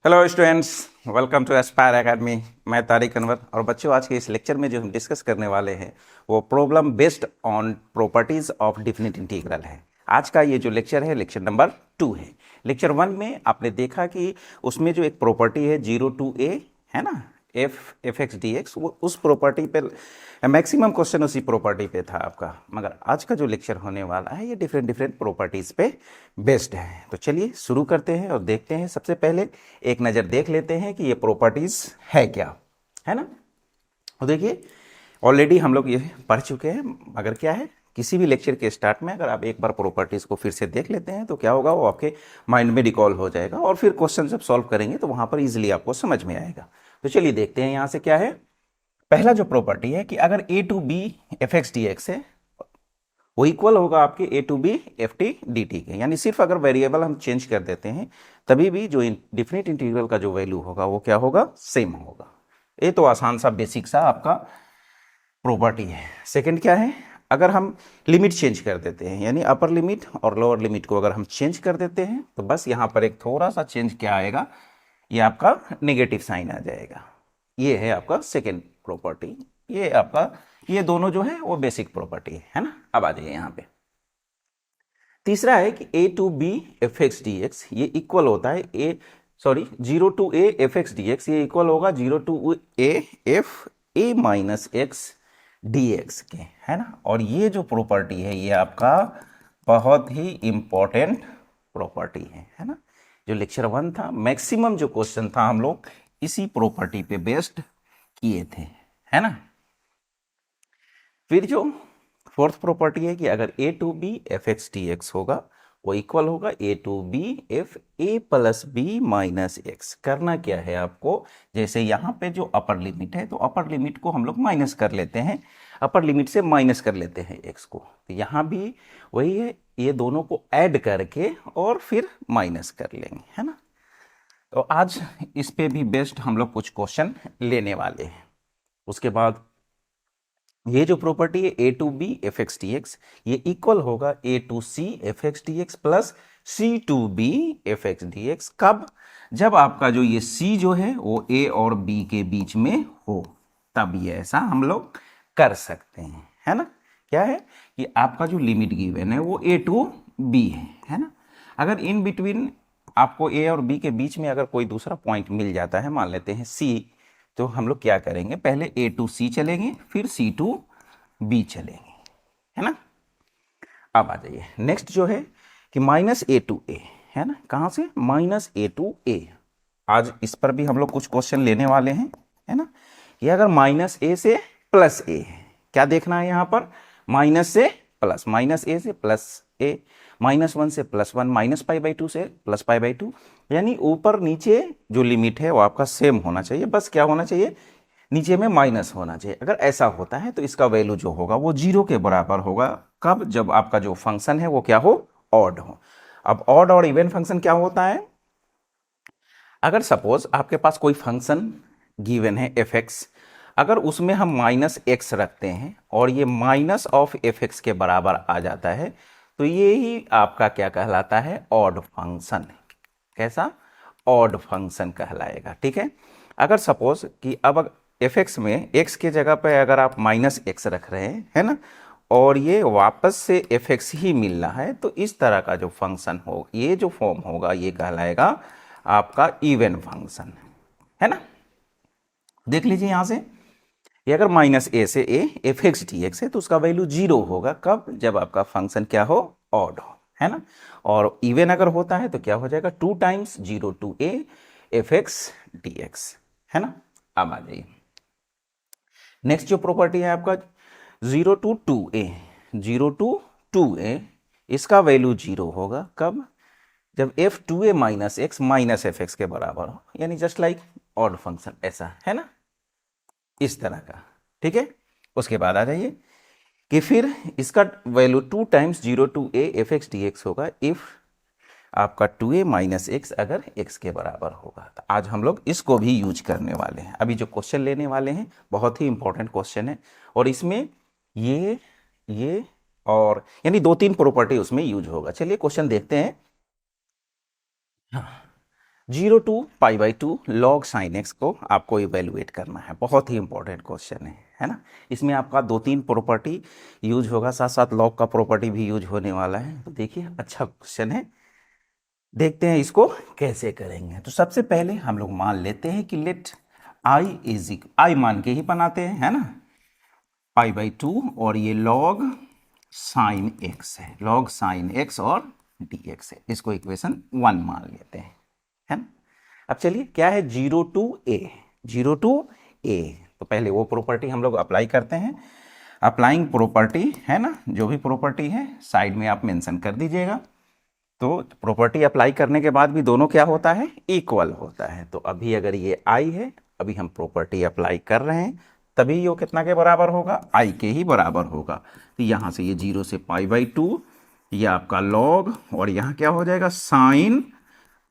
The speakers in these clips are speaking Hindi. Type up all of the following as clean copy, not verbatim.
Hello students, welcome to Aspire Academy. मैं तारिक अनवर। और बच्चों, आज के इस लेक्चर में जो हम डिस्कस करने वाले हैं वो problem based on properties of definite integral है। आज का ये जो लेक्चर है, लेक्चर नंबर 2 है। लेक्चर 1 में आपने देखा कि उसमें जो एक प्रॉपर्टी है 0 to a है ना, एफ एक्स डी एक्स, वो उस प्रॉपर्टी पे मैक्सिमम क्वेश्चन उसी प्रॉपर्टी पे था आपका। मगर आज का जो लेक्चर होने वाला है ये डिफरेंट डिफरेंट प्रॉपर्टीज़ पे बेस्ड है। तो चलिए शुरू करते हैं और देखते हैं। सबसे पहले एक नज़र देख लेते हैं कि ये प्रॉपर्टीज़ है क्या, है ना। तो देखिए, ऑलरेडी हम लोग ये पढ़ चुके हैं, मगर क्या है, किसी भी लेक्चर के स्टार्ट में अगर आप एक बार प्रॉपर्टीज़ को फिर से देख लेते हैं तो क्या होगा, वो आपके माइंड में रिकॉल हो जाएगा और फिर क्वेश्चन जब सॉल्व करेंगे तो वहाँ पर ईजिली आपको समझ में आएगा। तो चलिए देखते हैं यहाँ से क्या है। पहला जो प्रॉपर्टी है कि अगर A to B F x D x है वो इक्वल होगा आपके A to B F T D T के। यानी सिर्फ अगर वेरिएबल हम चेंज कर देते हैं तभी भी जो डिफिनिट इंटीग्रल का जो वैल्यू होगा वो क्या होगा, सेम होगा। ये तो आसान सा बेसिक सा आपका प्रॉपर्टी है। सेकंड क्या है, अगर हम लिमिट चेंज कर देते हैं, यानी अपर लिमिट और लोअर लिमिट को अगर हम चेंज कर देते हैं तो बस यहाँ पर एक थोड़ा सा चेंज क्या आएगा, ये आपका नेगेटिव साइन आ जाएगा। ये है आपका सेकेंड प्रॉपर्टी। ये आपका, ये दोनों जो है वो बेसिक प्रॉपर्टी है ना। अब आ जाइए यहाँ पे। तीसरा है कि A to B F x D x ये इक्वल होता है zero to A F x D x, ये इक्वल होगा 0 to A F A minus X D X के, है ना। और ये जो प्रॉपर्टी है ये आपका बहुत ही इंपॉर्टेंट प्रॉपर्टी है ना। जो लेक्चर 1 था, मैक्सिमम जो क्वेश्चन था हम लोग इसी प्रॉपर्टी पे बेस्ड किए थे, है ना। फिर जो फोर्थ प्रॉपर्टी है कि अगर A to B F x D X होगा वो इक्वल होगा A to B F A plus B minus x. करना क्या है आपको, जैसे यहाँ पे जो अपर लिमिट है तो अपर लिमिट को हम लोग माइनस कर लेते हैं, अपर लिमिट से माइनस कर लेते हैं एक्स को। तो यहाँ भी वही है, ये दोनों को ऐड करके और फिर माइनस कर लेंगे, है ना। तो आज इस पे भी बेस्ड हम लोग कुछ क्वेश्चन लेने वाले हैं। उसके बाद ये जो प्रॉपर्टी है ए to B F x D x ये इक्वल होगा A to C F x D X plus C to B F x D X. कब, जब आपका जो ये सी जो है वो ए और बी के बीच में हो, तब ये ऐसा हम लोग कर सकते हैं, है ना। क्या है कि आपका जो लिमिट गिवन है वो ए टू बी है ना। अगर इन बिटवीन आपको ए और बी के बीच में अगर कोई दूसरा पॉइंट मिल जाता है, मान लेते हैं सी, तो हम लोग क्या करेंगे, पहले ए टू सी चलेंगे फिर सी टू बी चलेंगे, है ना। अब आ जाइए नेक्स्ट जो है कि माइनस ए टू ए, है ना। कहाँ से, माइनस ए टू ए। आज इस पर भी हम लोग कुछ क्वेश्चन लेने वाले हैं, है ना। ये अगर माइनस ए से प्लस ए है, क्या देखना है यहाँ पर, माइनस से प्लस, माइनस ए से प्लस ए, -1 से +1, -π/2 से +π/2, यानी ऊपर नीचे जो लिमिट है वो आपका सेम होना चाहिए। बस क्या होना चाहिए, नीचे में माइनस होना चाहिए। अगर ऐसा होता है तो इसका वैल्यू जो होगा वो 0 के बराबर होगा। कब, जब आपका जो फंक्शन है वो क्या हो, ऑड हो। अब ऑड और इवन फंक्शन क्या होता है, अगर सपोज आपके पास कोई फंक्शन गिवन है एफ एक्स, अगर उसमें हम -x रखते हैं और ये माइनस ऑफ एफ एक्स के बराबर आ जाता है तो ये ही आपका क्या कहलाता है, ऑड फंक्शन। कैसा, ऑड फंक्शन कहलाएगा, ठीक है। अगर सपोज कि अब एफ एक्स में x के जगह पे अगर आप -x रख रहे हैं, है ना, और ये वापस से एफ एक्स ही मिल रहा है, तो इस तरह का जो फंक्शन हो, ये जो फॉर्म होगा ये कहलाएगा आपका इवन फंक्शन, है ना। देख लीजिए यहाँ से, ये अगर -a से a f x D x है तो उसका वैल्यू 0 होगा। कब, जब आपका फंक्शन क्या हो, ऑड हो, है ना। और इवन अगर होता है तो क्या हो जाएगा, 2 times 0 to a f x D x, है ना। अब आ जाइए नेक्स्ट जो प्रॉपर्टी है आपका 0 to 2a, 0 to 2a, इसका वैल्यू 0 होगा। कब, जब f 2a minus x minus F x के बराबर हो, यानी जस्ट लाइक ऑड फंक्शन, ऐसा, है ना, इस तरह का, ठीक है। उसके बाद आ जाइए कि फिर इसका value 2 times 0 to a f x D X होगा इफ आपका 2a माइनस एक्स अगर x के बराबर होगा। तो आज हम लोग इसको भी यूज करने वाले हैं। अभी जो क्वेश्चन लेने वाले हैं बहुत ही इंपॉर्टेंट क्वेश्चन है और इसमें ये और यानी 2-3 प्रॉपर्टी उसमें यूज होगा। चलिए क्वेश्चन देखते हैं। हाँ, 0 to π/2 log sin x को आपको इवेलुएट करना है। बहुत ही इंपॉर्टेंट क्वेश्चन है ना। इसमें आपका 2-3 प्रॉपर्टी यूज होगा, साथ साथ लॉग का प्रॉपर्टी भी यूज होने वाला है। तो देखिए अच्छा क्वेश्चन है, देखते हैं इसको कैसे करेंगे। तो सबसे पहले हम लोग मान लेते हैं कि लेट आई इज आई मान के ही बनाते हैं, है ना, π/2 और ये log sin x है, log sin x और dx है। इसको इक्वेशन 1 मान लेते हैं, है ना। अब चलिए क्या है 0 to a, 0 to a, तो पहले वो प्रॉपर्टी हम लोग अप्लाई करते हैं। अप्लाइंग प्रॉपर्टी है ना, जो भी प्रॉपर्टी है साइड में आप मेंशन कर दीजिएगा। तो प्रॉपर्टी अप्लाई करने के बाद भी दोनों क्या होता है, इक्वल होता है। तो अभी अगर ये आई है, अभी हम प्रॉपर्टी अप्लाई कर रहे हैं, तभी ये कितना के बराबर होगा, आई के ही बराबर होगा। तो यहाँ से ये 0 से π/2, ये आपका लॉग, और यहाँ क्या हो जाएगा साइन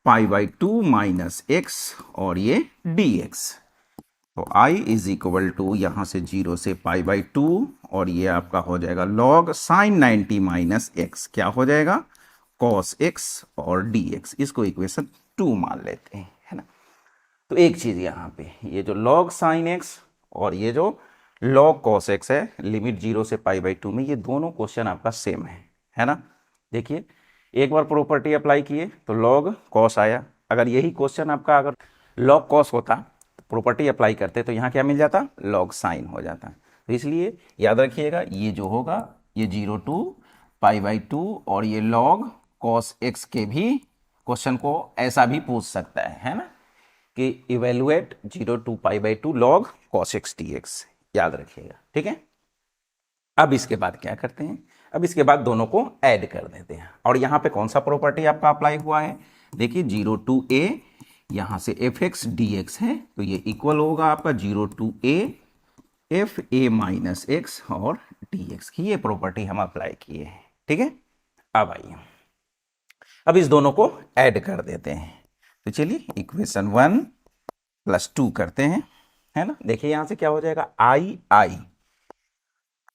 π/2 माइनस एक्स और ये dx। तो i इज इक्वल टू यहाँ से 0 से π/2 और ये आपका हो जाएगा लॉग साइन 90 माइनस एक्स, क्या हो जाएगा cos x और dx। इसको इक्वेशन 2 मान लेते हैं, है ना। तो एक चीज यहाँ पे ये जो log sin x और ये जो log cos x है, लिमिट 0 से π/2 में, ये दोनों क्वेश्चन आपका सेम है ना। देखिए एक बार प्रॉपर्टी अप्लाई किए तो log cos आया, अगर यही क्वेश्चन आपका अगर log cos होता तो प्रॉपर्टी अप्लाई करते तो यहाँ क्या मिल जाता, log sin हो जाता। तो इसलिए याद रखिएगा ये जो होगा ये 0 to π/2 और ये log cos x के भी क्वेश्चन को ऐसा भी पूछ सकता है ना, कि evaluate 0 to π/2 log cos x dx, याद रखिएगा, ठीक है। अब इसके बाद क्या करते हैं, अब इसके बाद दोनों को ऐड कर देते हैं। और यहाँ पे कौन सा प्रॉपर्टी आपका अप्लाई हुआ है, देखिए 0 to a, यहाँ से fx dx है, तो ये इक्वल होगा आपका 0 to a f a minus x और dx की, ये प्रॉपर्टी हम अप्लाई किए हैं, ठीक है। अब आइए अब इस दोनों को ऐड कर देते हैं। तो चलिए इक्वेशन 1 + 2 करते हैं, है ना। देखिए यहां से क्या हो जाएगा, i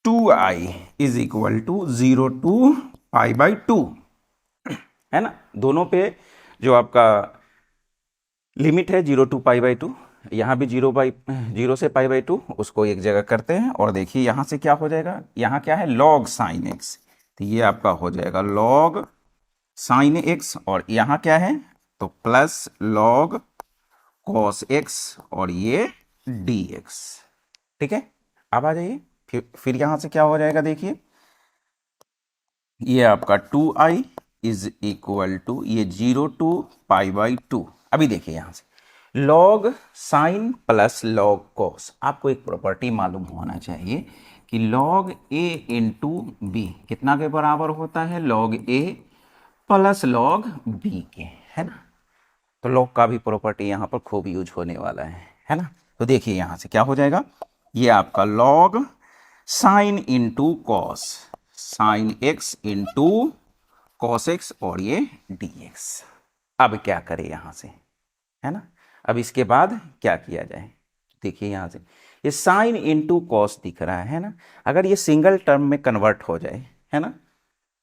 2i is equal to 0 to π/2, है ना। दोनों पे जो आपका लिमिट है 0 to π/2, यहाँ भी 0 से π/2, उसको एक जगह करते हैं। और देखिए यहाँ से क्या हो जाएगा, यहाँ क्या है log sin x, तो ये आपका हो जाएगा log sin x, और यहाँ क्या है तो प्लस log cos x और ये dx, ठीक है। अब आ जाइए फिर यहाँ से क्या हो जाएगा, देखिए ये आपका 2i इज इक्वल टू ये 0 to π/2। अभी देखिए यहाँ से log sin plus log cos, आपको एक प्रॉपर्टी मालूम होना चाहिए कि log a इंटू बी कितना के बराबर होता है, log a plus log b के, है ना। तो log का भी प्रॉपर्टी यहाँ पर खूब यूज होने वाला है ना। तो देखिए यहाँ से क्या हो जाएगा, ये आपका log sine into cos, sine x into cos x और ये dx। अब क्या करें यहाँ से, है ना। अब इसके बाद क्या किया जाए, देखिए यहाँ से ये साइन इंटू कॉस दिख रहा है ना, अगर ये सिंगल टर्म में कन्वर्ट हो जाए, है ना,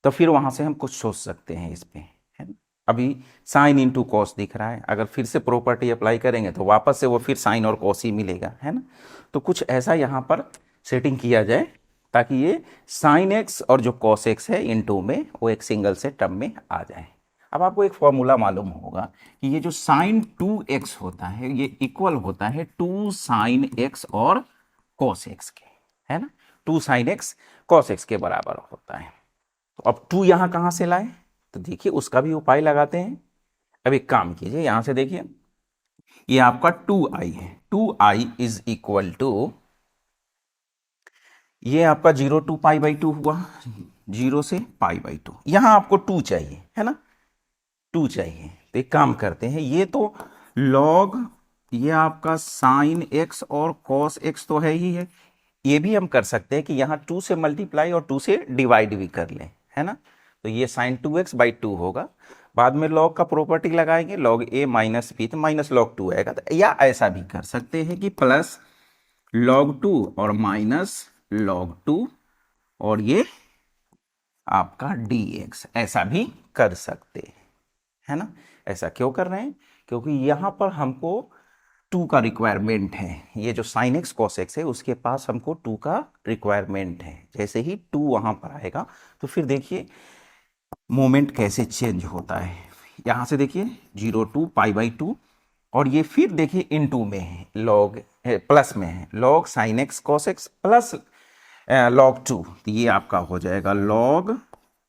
तो फिर वहाँ से हम कुछ सोच सकते हैं इस पे, है ना। अभी साइन इंटू कॉस दिख रहा है, अगर फिर से प्रॉपर्टी अप्लाई करेंगे तो वापस से वो फिर साइन और कॉस ही मिलेगा, है ना। तो कुछ ऐसा यहाँ पर सेटिंग किया जाए ताकि ये साइन एक्स और जो कॉस एक्स है इनटू में वो एक सिंगल से टर्म में आ जाए। अब आपको एक फॉर्मूला मालूम होगा कि ये जो साइन 2x होता है ये इक्वल होता है 2 साइन x और कॉस एक्स के, है ना। 2 साइन x कॉस एक्स के बराबर होता है। तो अब 2 यहाँ कहाँ से लाए, तो देखिए उसका भी उपाय लगाते हैं। अब एक काम कीजिए, यहाँ से देखिए ये आपका 2i है, 2i इज इक्वल टू ये आपका 0 to π/2 हुआ, 0 से π/2, यहाँ आपको 2 चाहिए, है ना, 2 चाहिए। तो एक काम करते हैं, ये तो log ये आपका साइन x और cos x तो है ही है, ये भी हम कर सकते हैं कि यहाँ 2 से मल्टीप्लाई और 2 से डिवाइड भी कर लें, है ना। तो ये साइन 2x/2 होगा, बाद में log का प्रॉपर्टी लगाएंगे, log a माइनस b, तो माइनस log 2 आएगा। तो या ऐसा भी कर सकते हैं कि प्लस log 2 और माइनस log 2 और ये आपका dx, ऐसा भी कर सकते हैं, है ना। ऐसा क्यों कर रहे हैं, क्योंकि यहाँ पर हमको 2 का रिक्वायरमेंट है। ये जो साइन एक्स कॉस एक्स है उसके पास हमको 2 का रिक्वायरमेंट है। जैसे ही 2 वहाँ पर आएगा तो फिर देखिए मोमेंट कैसे चेंज होता है। यहाँ से देखिए 0 to π/2 और ये फिर देखिए इन टू में है, लॉग प्लस में है, log sine x cos x plus log 2, तो ये आपका हो जाएगा log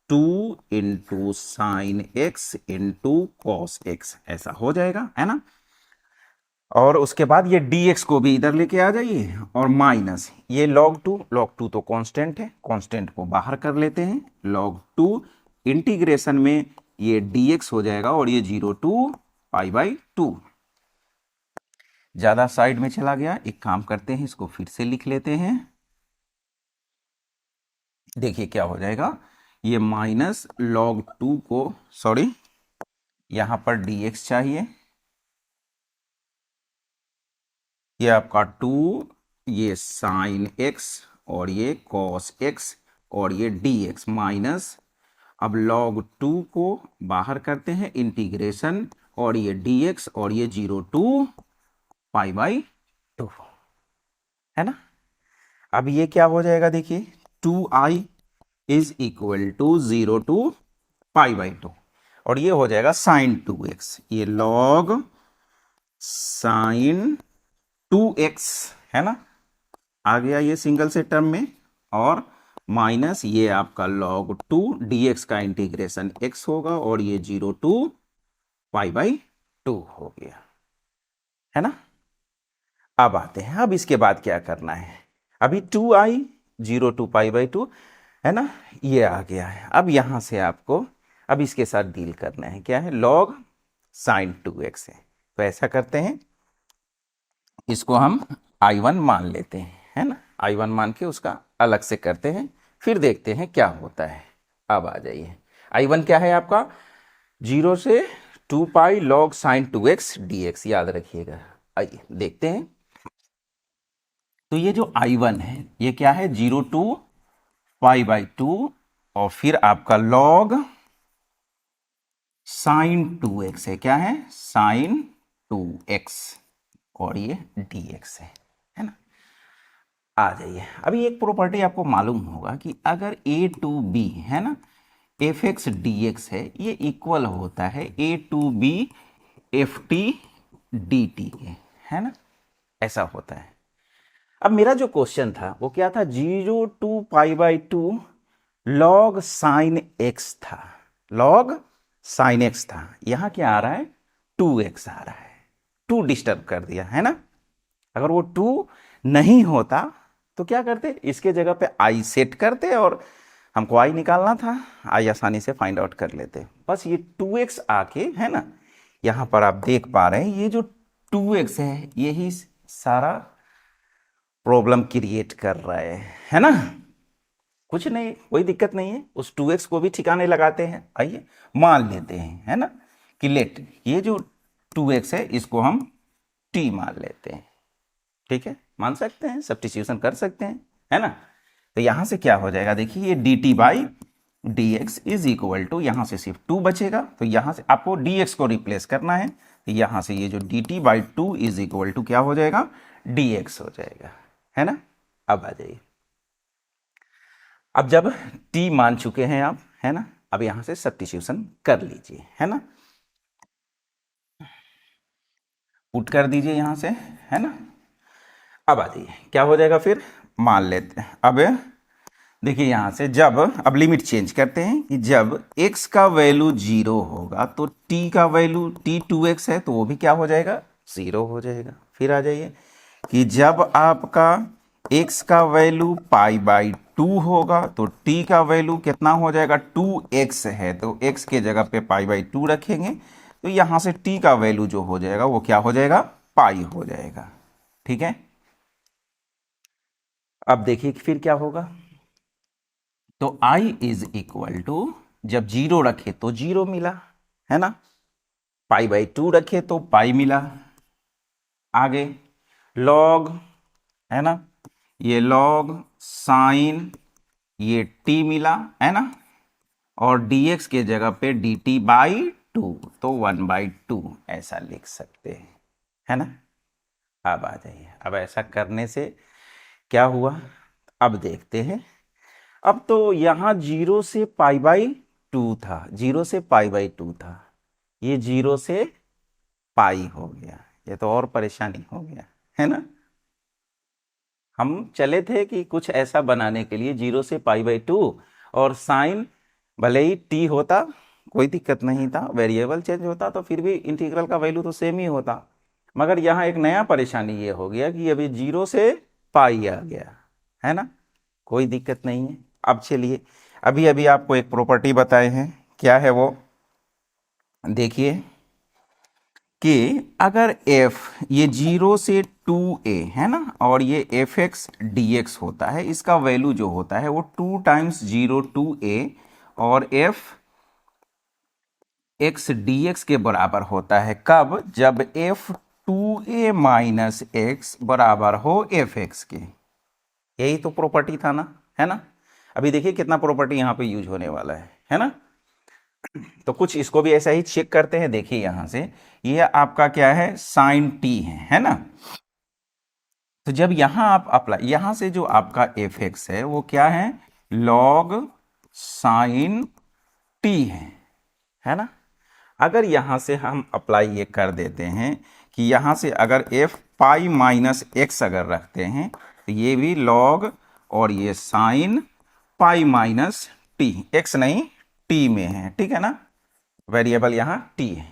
2 into sine x into cos x, ऐसा हो जाएगा, है ना। और उसके बाद ये dx को भी इधर लेके आ जाइए और माइनस ये log 2 तो कांस्टेंट है, कांस्टेंट को बाहर कर लेते हैं, log 2 इंटीग्रेशन में ये dx हो जाएगा और ये 0 to π/2। ज्यादा साइड में चला गया, एक काम करते हैं इसको फिर से लिख लेते हैं। देखिए क्या हो जाएगा, ये माइनस log 2 को, सॉरी यहां पर dx चाहिए, ये आपका 2, ये साइन x और ये cos x और ये dx माइनस, अब log 2 को बाहर करते हैं इंटीग्रेशन और ये dx और ये 0 to π/2, है ना। अब ये क्या हो जाएगा, देखिए 2i is equal to 0 to π/2 और ये हो जाएगा साइन 2x, ये log साइन 2x, है ना, आ गया ये सिंगल से टर्म में, और माइनस ये आपका log 2 dx का इंटीग्रेशन x होगा और ये 0 to π/2 हो गया, है ना। अब आते हैं, अब इसके बाद क्या करना है, अभी 2i 0 to π/2, है ना, ये आ गया है। अब यहां से आपको अब इसके साथ डील करना है, क्या है, log साइन 2x है, तो ऐसा करते हैं, इसको हम i1 मान लेते हैं, है ना, i1 मान के उसका अलग से करते हैं, फिर देखते हैं क्या होता है। अब आ जाइए, i1 क्या है आपका, 0 से 2π log साइन 2x dx, याद रखिएगा। आइए देखते हैं, तो ये जो i1 है ये क्या है, 0 to π/2 और फिर आपका log साइन 2x है, क्या है, साइन 2x और ये dx है ना। आ जाइए, अभी एक प्रॉपर्टी आपको मालूम होगा कि अगर a to b, है ना, fx dx है, ये इक्वल होता है a to b ft dt के, है ना, ऐसा होता है। अब मेरा जो क्वेश्चन था वो क्या था, 0 to π/2 log साइन x था, log साइन x था, यहां क्या आ रहा है, 2x आ रहा है, 2 डिस्टर्ब कर दिया, है ना। अगर वो 2 नहीं होता तो क्या करते, इसके जगह पे i सेट करते और हमको i निकालना था, i आसानी से फाइंड आउट कर लेते। बस ये 2x आके, है ना, यहां पर आप देख पा रहे हैं ये जो 2x है यही सारा प्रॉब्लम क्रिएट कर रहा है ना। कुछ नहीं, कोई दिक्कत नहीं है, उस 2x को भी ठिकाने लगाते हैं। आइए मान लेते हैं, है ना, कि लेट ये जो 2x है इसको हम t मान लेते हैं, ठीक है, मान सकते हैं, सब्स्टिट्यूशन कर सकते हैं, है ना। तो यहां से क्या हो जाएगा, देखिए ये dt/dx इज इक्वल टू, यहां से सिर्फ 2 बचेगा, तो यहां से आपको dx को रिप्लेस करना है, तो यहां से ये जो dt/2 इज इक्वल टू क्या हो जाएगा, dx हो जाएगा, है ना। अब आ जाइए, अब जब t मान चुके हैं आप, है ना, अब यहां से सब्स्टिट्यूशन कर लीजिए, है ना, पुट कर दीजिए यहां से, है ना। अब आ जाइए, क्या हो जाएगा, फिर मान लेते हैं। अब देखिए यहां से जब, अब लिमिट चेंज करते हैं कि जब x का वैल्यू 0 होगा तो t का वैल्यू, t 2x है तो वो भी क्या हो जाएगा, 0 हो जाएगा। फिर आ जाइए कि जब आपका x का वैल्यू π/2 होगा तो t का वैल्यू कितना हो जाएगा, 2x है तो x के जगह पे π/2 रखेंगे, तो यहां से t का वैल्यू जो हो जाएगा वो क्या हो जाएगा, पाई हो जाएगा, ठीक है। अब देखिए फिर क्या होगा, तो i इज इक्वल टू, जब 0 रखे तो 0 मिला, है ना, π/2 रखे तो पाई मिला, आगे log, है ना, ये log साइन, ये t मिला, है ना, और dx के जगह पे dt/2 2, तो 1/2 ऐसा लिख सकते हैं, है ना। अब आ जाइए, अब ऐसा करने से क्या हुआ, अब देखते हैं। अब तो यहाँ 0 से π/2 था, 0 से π/2 था, ये 0 से पाई हो गया, ये तो और परेशानी हो गया, है ना। हम चले थे कि कुछ ऐसा बनाने के लिए 0 से π/2 और साइन भले ही टी होता कोई दिक्कत नहीं था, वेरिएबल चेंज होता तो फिर भी इंटीग्रल का वैल्यू तो सेम ही होता, मगर यहाँ एक नया परेशानी ये हो गया कि अभी 0 से पाई आ गया, है ना। कोई दिक्कत नहीं है। अब चलिए, अभी अभी आपको एक प्रॉपर्टी बताए हैं, क्या है वो देखिए कि अगर f ये 0 से 2a है ना, और ये fx dx होता है, इसका वैल्यू जो होता है वो 2 टाइम्स 0 2a और f x dx के बराबर होता है। कब? जब f 2a माइनस x बराबर हो fx के। यही तो प्रॉपर्टी था ना, है ना। अभी देखिए कितना प्रॉपर्टी यहाँ पे यूज होने वाला है ना। तो कुछ इसको भी ऐसा ही चेक करते हैं। देखिए यहां से ये आपका क्या है, साइन टी है ना। तो जब यहां आप अप्लाई, यहां से जो आपका एफ एक्स है वो क्या है, लॉग साइन टी है ना। अगर यहां से हम अप्लाई ये कर देते हैं कि यहां से अगर एफ पाई माइनस एक्स अगर रखते हैं तो ये भी लॉग और ये sign pi minus T, x नहीं टी में है, ठीक है ना, वेरिएबल यहाँ टी है।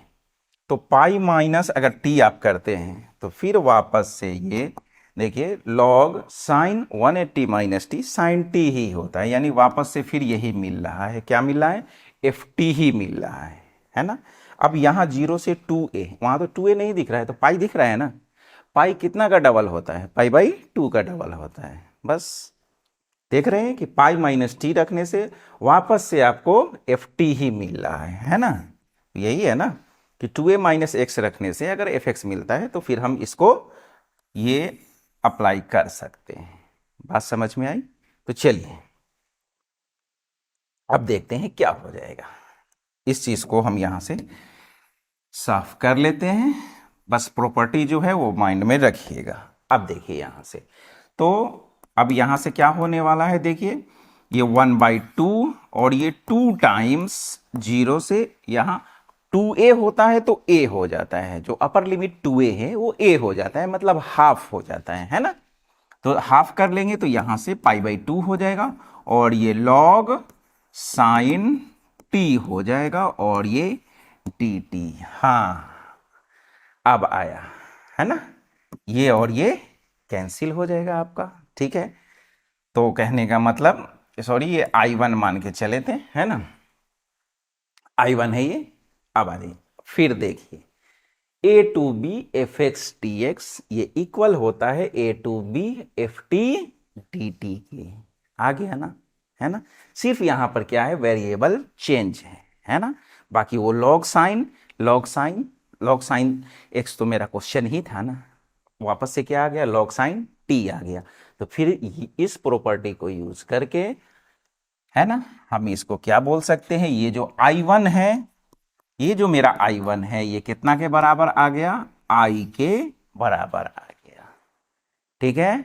तो पाई माइनस अगर टी आप करते हैं तो फिर वापस से ये देखिए log sine 180 minus T sine T ही होता है, यानी वापस से फिर यही मिल रहा है। क्या मिल रहा है, एफ टी ही मिल रहा है ना। अब यहाँ 0 से 2a, वहाँ तो 2a नहीं दिख रहा है तो पाई दिख रहा है ना। पाई कितना का डबल होता है, π/2 का डबल होता है। बस देख रहे हैं कि पाई माइनस टी रखने से वापस से आपको एफ टी ही मिल रहा है ना। यही है ना कि 2a माइनस एक्स रखने से अगर एफ एक्स मिलता है तो फिर हम इसको ये अप्लाई कर सकते हैं। बात समझ में आई? तो चलिए अब देखते हैं क्या हो जाएगा। इस चीज को हम यहां से साफ कर लेते हैं, बस प्रॉपर्टी जो है वो माइंड में रखिएगा। अब देखिए यहां से, तो अब यहां से क्या होने वाला है, देखिए ये 1/2 और ये 2 टाइम्स 0 से यहाँ 2a होता है तो a हो जाता है, जो अपर लिमिट 2a है वो a हो जाता है, मतलब हाफ हो जाता है ना। तो हाफ कर लेंगे तो यहां से π/2 हो जाएगा और ये लॉग साइन t हो जाएगा और ये dt। हाँ अब आया, है ना, ये और ये कैंसिल हो जाएगा आपका, ठीक है। तो कहने का मतलब, सॉरी ये I1 मान के चले थे, है ना, I1 है ये। अब आ जाइए, फिर देखिए a to B F X T X ये इक्वल होता है a to B F T D T के। आ गया ना, है ना। सिर्फ यहां पर क्या है, वेरिएबल चेंज है ना। बाकी वो लॉग साइन एक्स तो मेरा क्वेश्चन ही था ना, वापस से क्या आ गया, लॉग साइन टी आ गया। तो फिर इस प्रॉपर्टी को यूज करके, है ना, हम इसको क्या बोल सकते हैं, ये जो I1 है, ये जो मेरा I1 है ये कितना के बराबर आ गया, I के बराबर आ गया, ठीक है।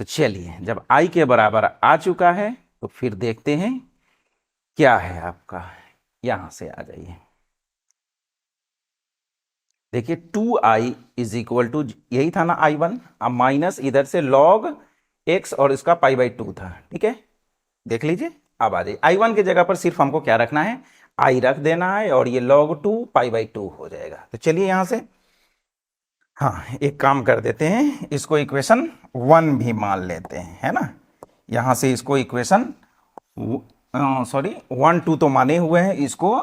तो चलिए जब I के बराबर आ चुका है तो फिर देखते हैं क्या है आपका। यहां से आ जाइए, देखिए 2i इज इक्वल टू, यही था ना I1, अब माइनस इधर से log x और इसका π/2 था, ठीक है। देख लीजिए, अब आ जाइए I1 की जगह पर सिर्फ हमको क्या रखना है, I रख देना है और ये log 2 π/2 हो जाएगा। तो चलिए यहां से, हाँ एक काम कर देते हैं, इसको इक्वेशन 1 भी मान लेते हैं, है ना। यहां से इसको इक्वेशन 1 2 तो माने हुए हैं, इसको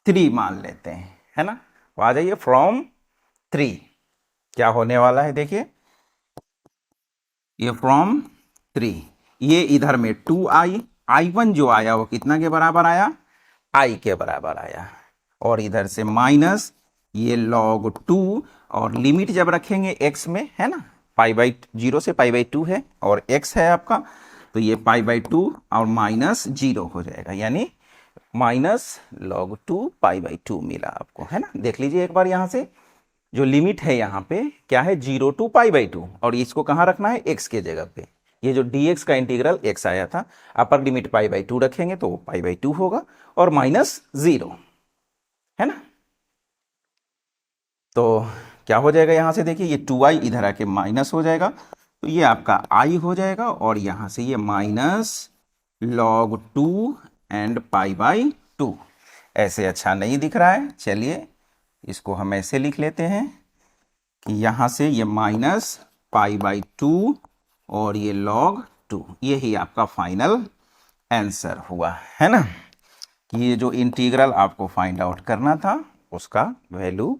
3 मान लेते हैं, है ना। तो आ जाइए फ्रॉम 3 क्या होने वाला है, देखिए ये फ्रॉम 3, ये इधर में 2i, I1 जो आया वो कितना के बराबर आया, I के बराबर आया, और इधर से माइनस ये log 2, और लिमिट जब रखेंगे x में, है ना, 0 से π/2 है और x है आपका, तो ये π/2 और माइनस 0 हो जाएगा, यानी माइनस log 2 पाई बाई 2 मिला आपको, है ना। देख लीजिए एक बार यहाँ से जो लिमिट है यहाँ पे क्या है, 0 टू पाई बाई 2, और इसको कहाँ रखना है, x के जगह पे। ये जो dx का इंटीग्रल x आया था, अपर लिमिट पाई बाई 2 रखेंगे तो वो पाई बाई 2 होगा, और माइनस 0, है ना। तो क्या हो जाएगा यहाँ से, देखिए ये 2i इधर आके माइनस हो जाएगा, तो ये आपका i हो जाएगा, और यहाँ से ये minus log 2 and pi by 2। ऐसे अच्छा नहीं दिख रहा है, चलिए इसको हम ऐसे लिख लेते हैं कि यहाँ से ये माइनस पाई बाई 2 और ये log 2, यही आपका फाइनल आंसर हुआ, है ना। कि ये जो इंटीग्रल आपको फाइंड आउट करना था उसका value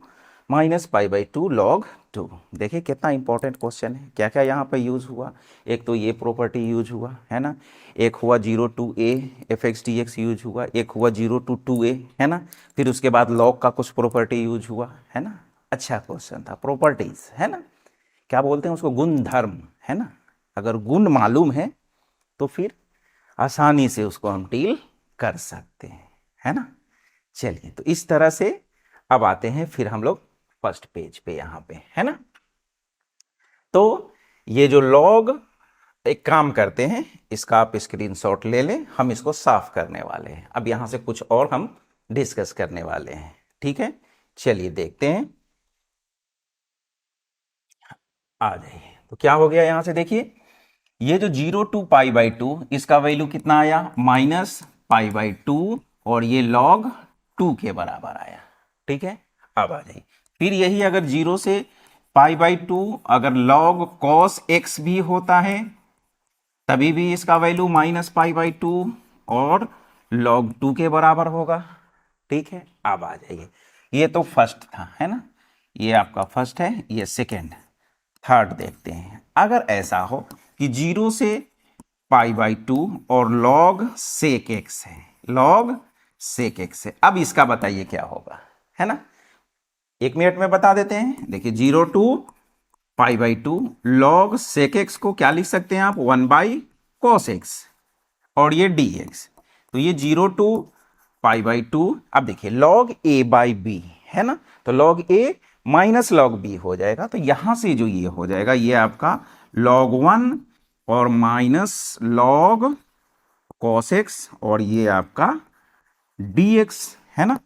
minus pi by 2 log 2। देखिए कितना इंपॉर्टेंट क्वेश्चन है, क्या क्या यहाँ पे यूज़ हुआ। एक तो ये प्रॉपर्टी यूज हुआ, है ना। एक हुआ 0 to a fx dx use हुआ, एक हुआ 0 टू 2a, है ना। फिर उसके बाद log का कुछ प्रॉपर्टी यूज हुआ, है ना। अच्छा क्वेश्चन था, प्रॉपर्टीज, है ना। क्या बोलते हैं उसको, गुण धर्म, है ना। अगर गुण मालूम है तो फिर आसानी से उसको हम डील कर सकते हैं, है ना। चलिए तो इस तरह से अब आते हैं फिर हम लोग फर्स्ट पेज पे यहाँ पे, है ना। तो ये जो लॉग, एक काम करते हैं, इसका आप स्क्रीनशॉट ले लें, हम इसको साफ करने वाले हैं। अब यहाँ से कुछ और हम डिस्कस करने वाले हैं, ठीक है। चलिए देखते हैं, आ जाइए। तो क्या हो गया यहाँ से, देखिए ये जो 0 टू पाई बाई 2, इसका वैल्यू कितना आया, माइनस पाई बाई 2, और ये log 2 के बराबर आया, ठीक है। अब आ जाइए, फिर यही अगर 0 से पाई बाई 2 अगर log cos x भी होता है तभी भी इसका वैल्यू माइनस पाई बाई 2 और log 2 के बराबर होगा, ठीक है। अब आ जाइए, ये तो फर्स्ट था, है ना, ये आपका फर्स्ट है, ये सेकेंड। थर्ड देखते हैं, अगर ऐसा हो कि 0 से पाई बाई 2 और log sec x है, log sec x है, अब इसका बताइए क्या होगा, है ना। 1 मिनट में बता देते हैं। देखिए 0 to pi by 2 log sec x को क्या लिख सकते हैं आप, 1 बाई cos x, और ये dx। तो ये 0 टू पाई बाई 2, अब देखिए log a बाई b, है ना, तो log a minus log b हो जाएगा, तो यहां से जो ये हो जाएगा ये आपका log 1 और माइनस log cos x, और ये आपका dx, है ना।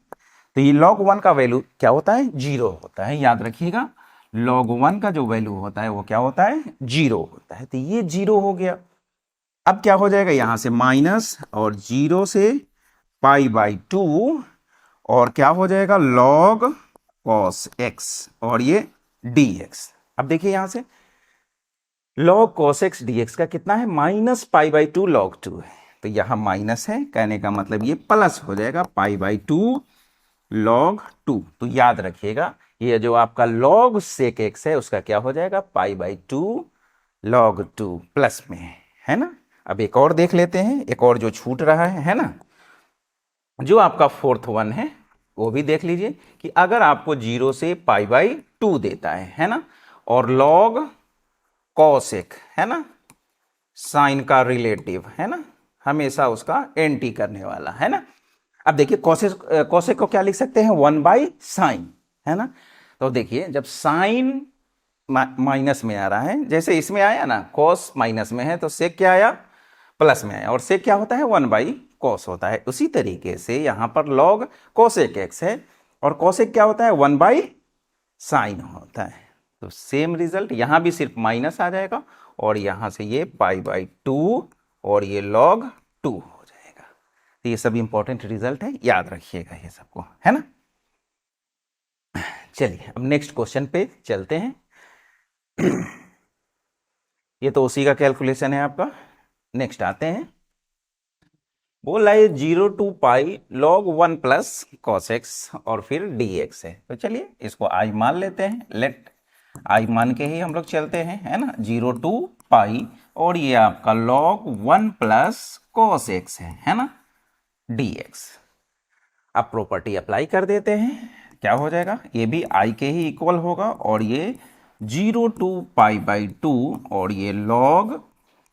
तो ये log 1 का वैल्यू क्या होता है, 0 होता है, याद रखिएगा। log 1 का जो वैल्यू होता है वो क्या होता है, 0 होता है, तो ये 0 हो गया। अब क्या हो जाएगा, यहां से माइनस और 0 से पाई बाई 2, और क्या हो जाएगा log cos x, और ये dx। अब देखिए यहां से log cos x dx का कितना है, माइनस पाई बाई 2 log 2 है, तो यहां माइनस है, कहने का मतलब ये प्लस हो जाएगा पाई बाई 2 log 2। तो याद रखिएगा ये जो आपका log sec x है उसका क्या हो जाएगा, पाई बाई 2 log 2 प्लस में, है ना। अब एक और देख लेते हैं, एक और जो छूट रहा है ना, जो आपका फोर्थ वन है वो भी देख लीजिए कि अगर आपको 0 से पाई बाई 2 देता है ना, और log cos x, है ना, साइन का रिलेटिव, है ना, हमेशा उसका एंटी करने वाला, है ना। अब देखिए cos को क्या लिख सकते हैं, 1 बाई साइन, है ना। तो देखिए जब साइन माइनस में आ रहा है, जैसे इसमें आया ना, cos माइनस में है तो sec क्या आया, प्लस में आया, और sec क्या होता है, 1 बाई cos होता है। उसी तरीके से यहां पर log cosec x है, और cosec क्या होता है, 1 बाई साइन होता है। तो सेम रिजल्ट यहां भी सिर्फ माइनस आ जाएगा, और यहां से ये पाई बाई 2 और ये log 2 हो जाएगा। तो ये सब इंपॉर्टेंट रिजल्ट है, याद रखिएगा ये सबको, है ना। चलिए अब नेक्स्ट क्वेश्चन पे चलते हैं। ये तो उसी का कैलकुलेशन है आपका। नेक्स्ट आते हैं, बोल रहा है 0 to pi log 1 plus cos x और फिर dx है। तो चलिए इसको i मान लेते हैं, लेट i मान के ही हम लोग चलते हैं, है ना। 0 टू पाई और ये आपका log 1 प्लस cos x है ना, dx। अब प्रॉपर्टी अप्लाई कर देते हैं, क्या हो जाएगा, ये भी i के ही इक्वल होगा, और ये 0 टू पाई बाई 2 और ये log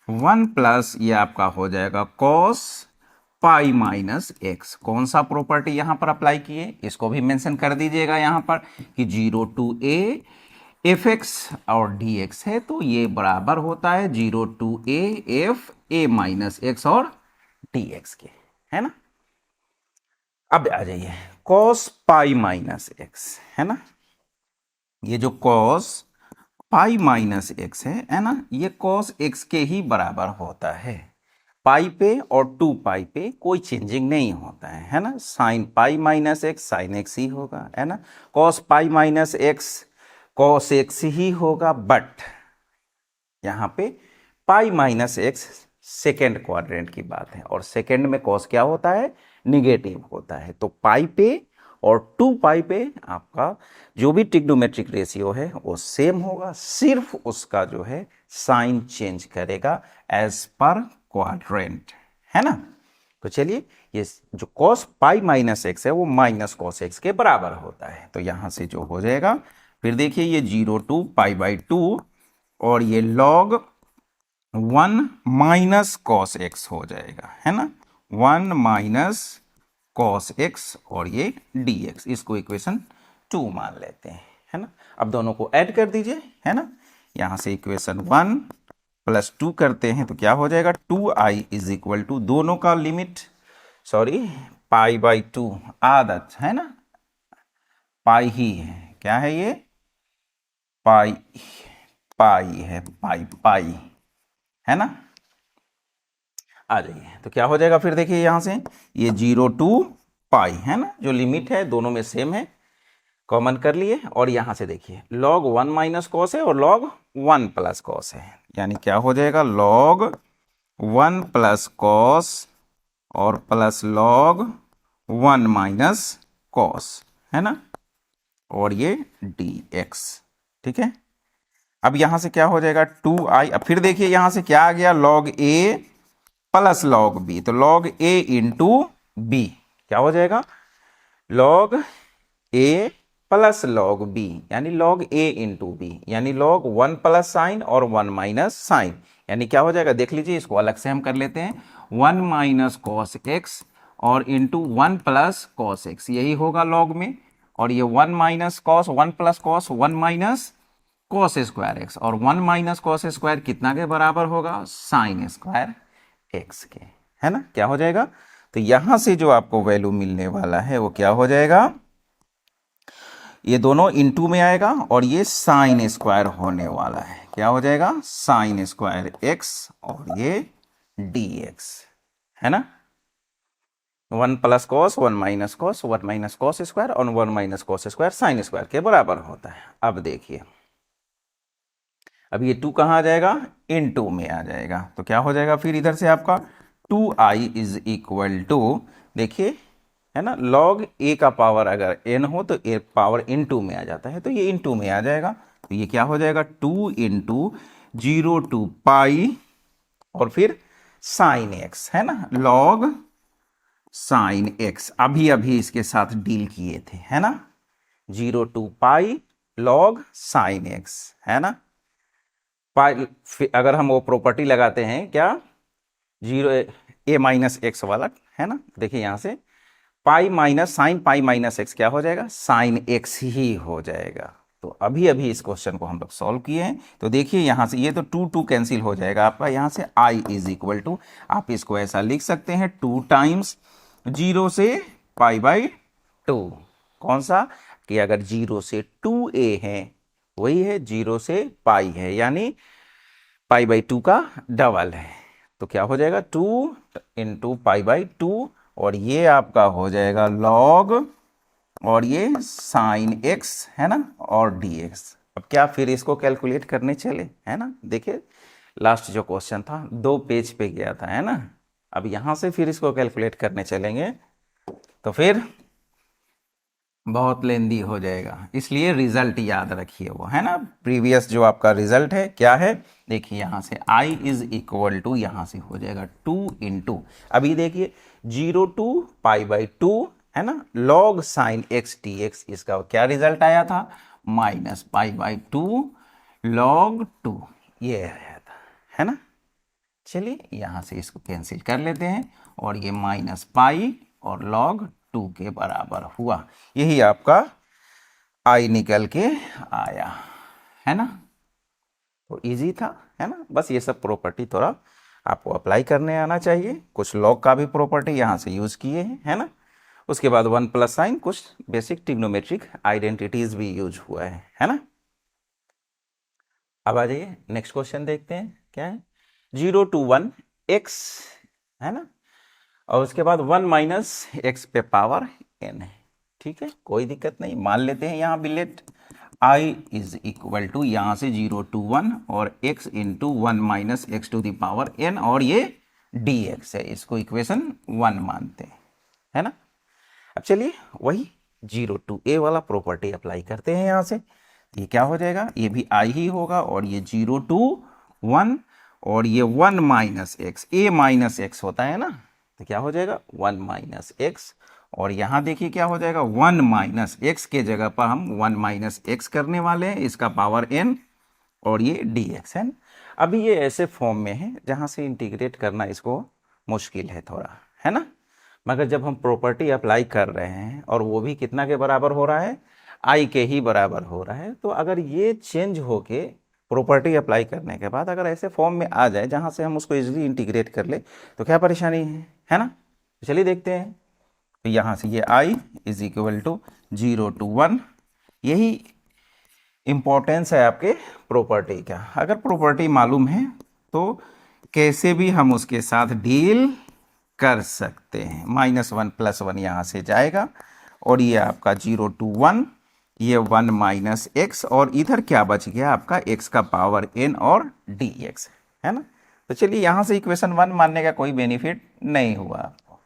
1 प्लस ये आपका हो जाएगा cos पाई माइनस एक्स। कौन सा प्रॉपर्टी यहां पर अप्लाई किए, इसको भी मेंशन कर दीजिएगा यहां पर कि 0 टू ए एफ एक्स और डी एक्स है, तो ये बराबर होता है 0 to A F A minus x और डी एक्स के, है ना। अब आ जाइए कॉस पाई माइनस एक्स, है ना। ये जो कॉस पाई माइनस एक्स है ना, ये कॉस एक्स के ही बराबर होता है। पाई पे और 2 पाई पे कोई चेंजिंग नहीं होता है ना। Sine pi minus X sine X ही होगा, है ना। Cos pi minus X cos X ही होगा, बट यहाँ पे pi minus X second quadrant की बात है, और सेकेंड में कॉस क्या होता है, निगेटिव होता है। तो पाई पे और 2 पाई पे आपका जो भी ट्रिग्नोमेट्रिक रेशियो है वो सेम होगा, सिर्फ उसका जो है साइन चेंज करेगा एज पर क्वाड्रेंट, है ना। तो चलिए ये जो कॉस पाई माइनस एक्स है वो माइनस कॉस एक्स के बराबर होता है, तो यहां से जो हो जाएगा, फिर देखिए ये 0 टू पाई बाई 2 और ये लॉग 1 माइनस कॉस एक्स हो जाएगा, है ना। 1 माइनस कॉस एक्स और ये डी एक्स, इसको इक्वेशन 2 मान लेते हैं, है ना। अब दोनों को ऐड कर दीजिए, है ना। यहां से इक्वेशन 1 प्लस 2 करते हैं तो क्या हो जाएगा, 2i इज इक्वल टू दोनों का लिमिट, सॉरी पाई बाई 2 आदत, है ना। पाई ही है, क्या है ये, पाई पाई है, पाई पाई, है ना। आ जाइए तो क्या हो जाएगा, फिर देखिए यहां से ये 0 टू पाई, है ना, जो लिमिट है दोनों में सेम है, कॉमन कर लिए। और यहां से देखिए log 1 माइनस कॉस है और log 1 प्लस कॉस है, यानी क्या हो जाएगा log 1 प्लस कॉस और प्लस log 1 माइनस कॉस, है ना, और ये dx, ठीक है। अब यहां से क्या हो जाएगा 2i, अब फिर देखिए यहां से क्या आ गया log a plus log b, तो log a इंटू b क्या हो जाएगा log a plus log b, यानी log a इंटू बी, यानी log 1 प्लस साइन और 1 माइनस साइन, यानी क्या हो जाएगा देख लीजिए, इसको अलग से हम कर लेते हैं, 1 माइनस कॉस एक्स और इंटू 1 प्लस कॉस एक्स, यही होगा log में, और ये 1 minus cos 1 plus cos 1 minus cos square x, और 1 माइनस कॉस स्क्वायर कितना के बराबर होगा, साइन स्क्वायर एक्स के, है ना। क्या हो जाएगा, तो यहां से जो आपको वैल्यू मिलने वाला है वो क्या हो जाएगा, ये दोनों इनटू में आएगा और ये साइन स्क्वायर होने वाला है, क्या हो जाएगा साइन स्क्वायर एक्स और ये dx, है ना। 1 plus cos 1 minus cos 1 minus cos square और 1 minus cos square sine square के बराबर होता है। अब देखिए अब ये 2 कहाँ आ जाएगा, इन 2 में आ जाएगा, तो क्या हो जाएगा फिर इधर से आपका 2i इज इक्वल टू, देखिए है ना, log a का पावर अगर n हो तो a पावर इन 2 में आ जाता है, तो ये इन 2 में आ जाएगा, तो ये क्या हो जाएगा 2 इंटू 0 टू पाई और फिर साइन एक्स, है ना, log साइन एक्स, अभी अभी इसके साथ डील किए थे, है ना, 0 to pi log sine x, है ना। पाई अगर हम वो प्रॉपर्टी लगाते हैं क्या, 0 a माइनस एक्स वाला, है ना, देखिए यहां से pi minus sign pi minus x क्या हो जाएगा, साइन एक्स ही हो जाएगा। तो अभी अभी इस क्वेश्चन को हम लोग सॉल्व किए हैं, तो देखिए यहां से ये तो 2 2 कैंसिल हो जाएगा आपका, यहां से i इज इक्वल टू, आप इसको ऐसा लिख सकते हैं 2 टाइम्स 0 से पाई बाई 2, कौन सा कि अगर 0 से 2a है वही है 0 से पाई है, यानी पाई बाई 2 का डबल है, तो क्या हो जाएगा 2 इंटू पाई बाई 2 और ये आपका हो जाएगा log और ये साइन एक्स, है ना, और dx। अब क्या फिर इसको कैलकुलेट करने चले, है ना, देखिए लास्ट जो क्वेश्चन था 2 पेज पे गया था, है ना। अब यहां से फिर इसको कैलकुलेट करने चलेंगे तो फिर बहुत लेंदी हो जाएगा, इसलिए रिजल्ट याद रखिए वो, है ना, प्रीवियस जो आपका रिजल्ट है क्या है, देखिए यहां से i इज इक्वल टू, यहां से हो जाएगा 2 इंटू, अभी देखिए 0 टू पाई बाई 2, है ना, log साइन एक्स dx, इसका क्या रिजल्ट आया था, माइनस पाई बाई 2 log 2, ये आया था, है ना। चलिए यहाँ से इसको कैंसिल कर लेते हैं और ये माइनस पाई और log 2 के बराबर हुआ। यही आपका आई निकल के आया, है ना। तो इजी था, है ना। बस ये सब प्रॉपर्टी थोड़ा आपको अप्लाई करने आना चाहिए। कुछ लॉग का भी प्रॉपर्टी यहाँ से यूज़ किए हैं, है ना। उसके बाद 1 प्लस साइन, कुछ बेसिक ट्रिग्नोमेट्रिक आइडेंटिटीज भी यूज हुआ है ना। अब आ जाइए नेक्स्ट क्वेश्चन देखते हैं क्या है। 0 to 1 x, है ना, और उसके बाद 1 माइनस एक्स पे पावर n है। ठीक है, कोई दिक्कत नहीं। मान लेते हैं यहाँ भी let i is equal to यहाँ से 0 to 1 और x into 1 minus X to the power n, और ये dx है। इसको इक्वेशन 1 मानते हैं, है ना। अब चलिए वही 0 to a वाला प्रॉपर्टी अप्लाई करते हैं यहाँ से। ये क्या हो जाएगा, ये भी i ही होगा, और ये 0 to 1 और ये 1 minus x, a minus x होता है ना, तो क्या हो जाएगा 1 माइनस एक्स। और यहाँ देखिए क्या हो जाएगा 1 माइनस एक्स के जगह पर हम 1 माइनस एक्स करने वाले हैं, इसका पावर n, और ये dx है। अभी ये ऐसे फॉर्म में है जहाँ से इंटीग्रेट करना इसको मुश्किल है थोड़ा, है ना। मगर जब हम प्रॉपर्टी अप्लाई कर रहे हैं और वो भी कितना के बराबर हो रहा है, i के ही बराबर हो रहा है, तो अगर ये चेंज होके प्रॉपर्टी अप्लाई करने के बाद अगर ऐसे फॉर्म में आ जाए जहाँ से हम उसको इजीली इंटीग्रेट कर ले, तो क्या परेशानी है ना। तो चलिए देखते हैं। तो यहाँ से ये i is equal to 0 to 1, यही इम्पोर्टेंस है आपके प्रॉपर्टी का। अगर प्रॉपर्टी मालूम है तो कैसे भी हम उसके साथ डील कर सकते हैं। -1 + 1 यहाँ से जाएगा, और ये आपका 0 to 1, ये 1 माइनस एक्स, और इधर क्या बच गया आपका x का पावर n और dx, है ना। तो चलिए यहाँ से इक्वेशन 1 मानने का कोई बेनिफिट नहीं हुआ आपको।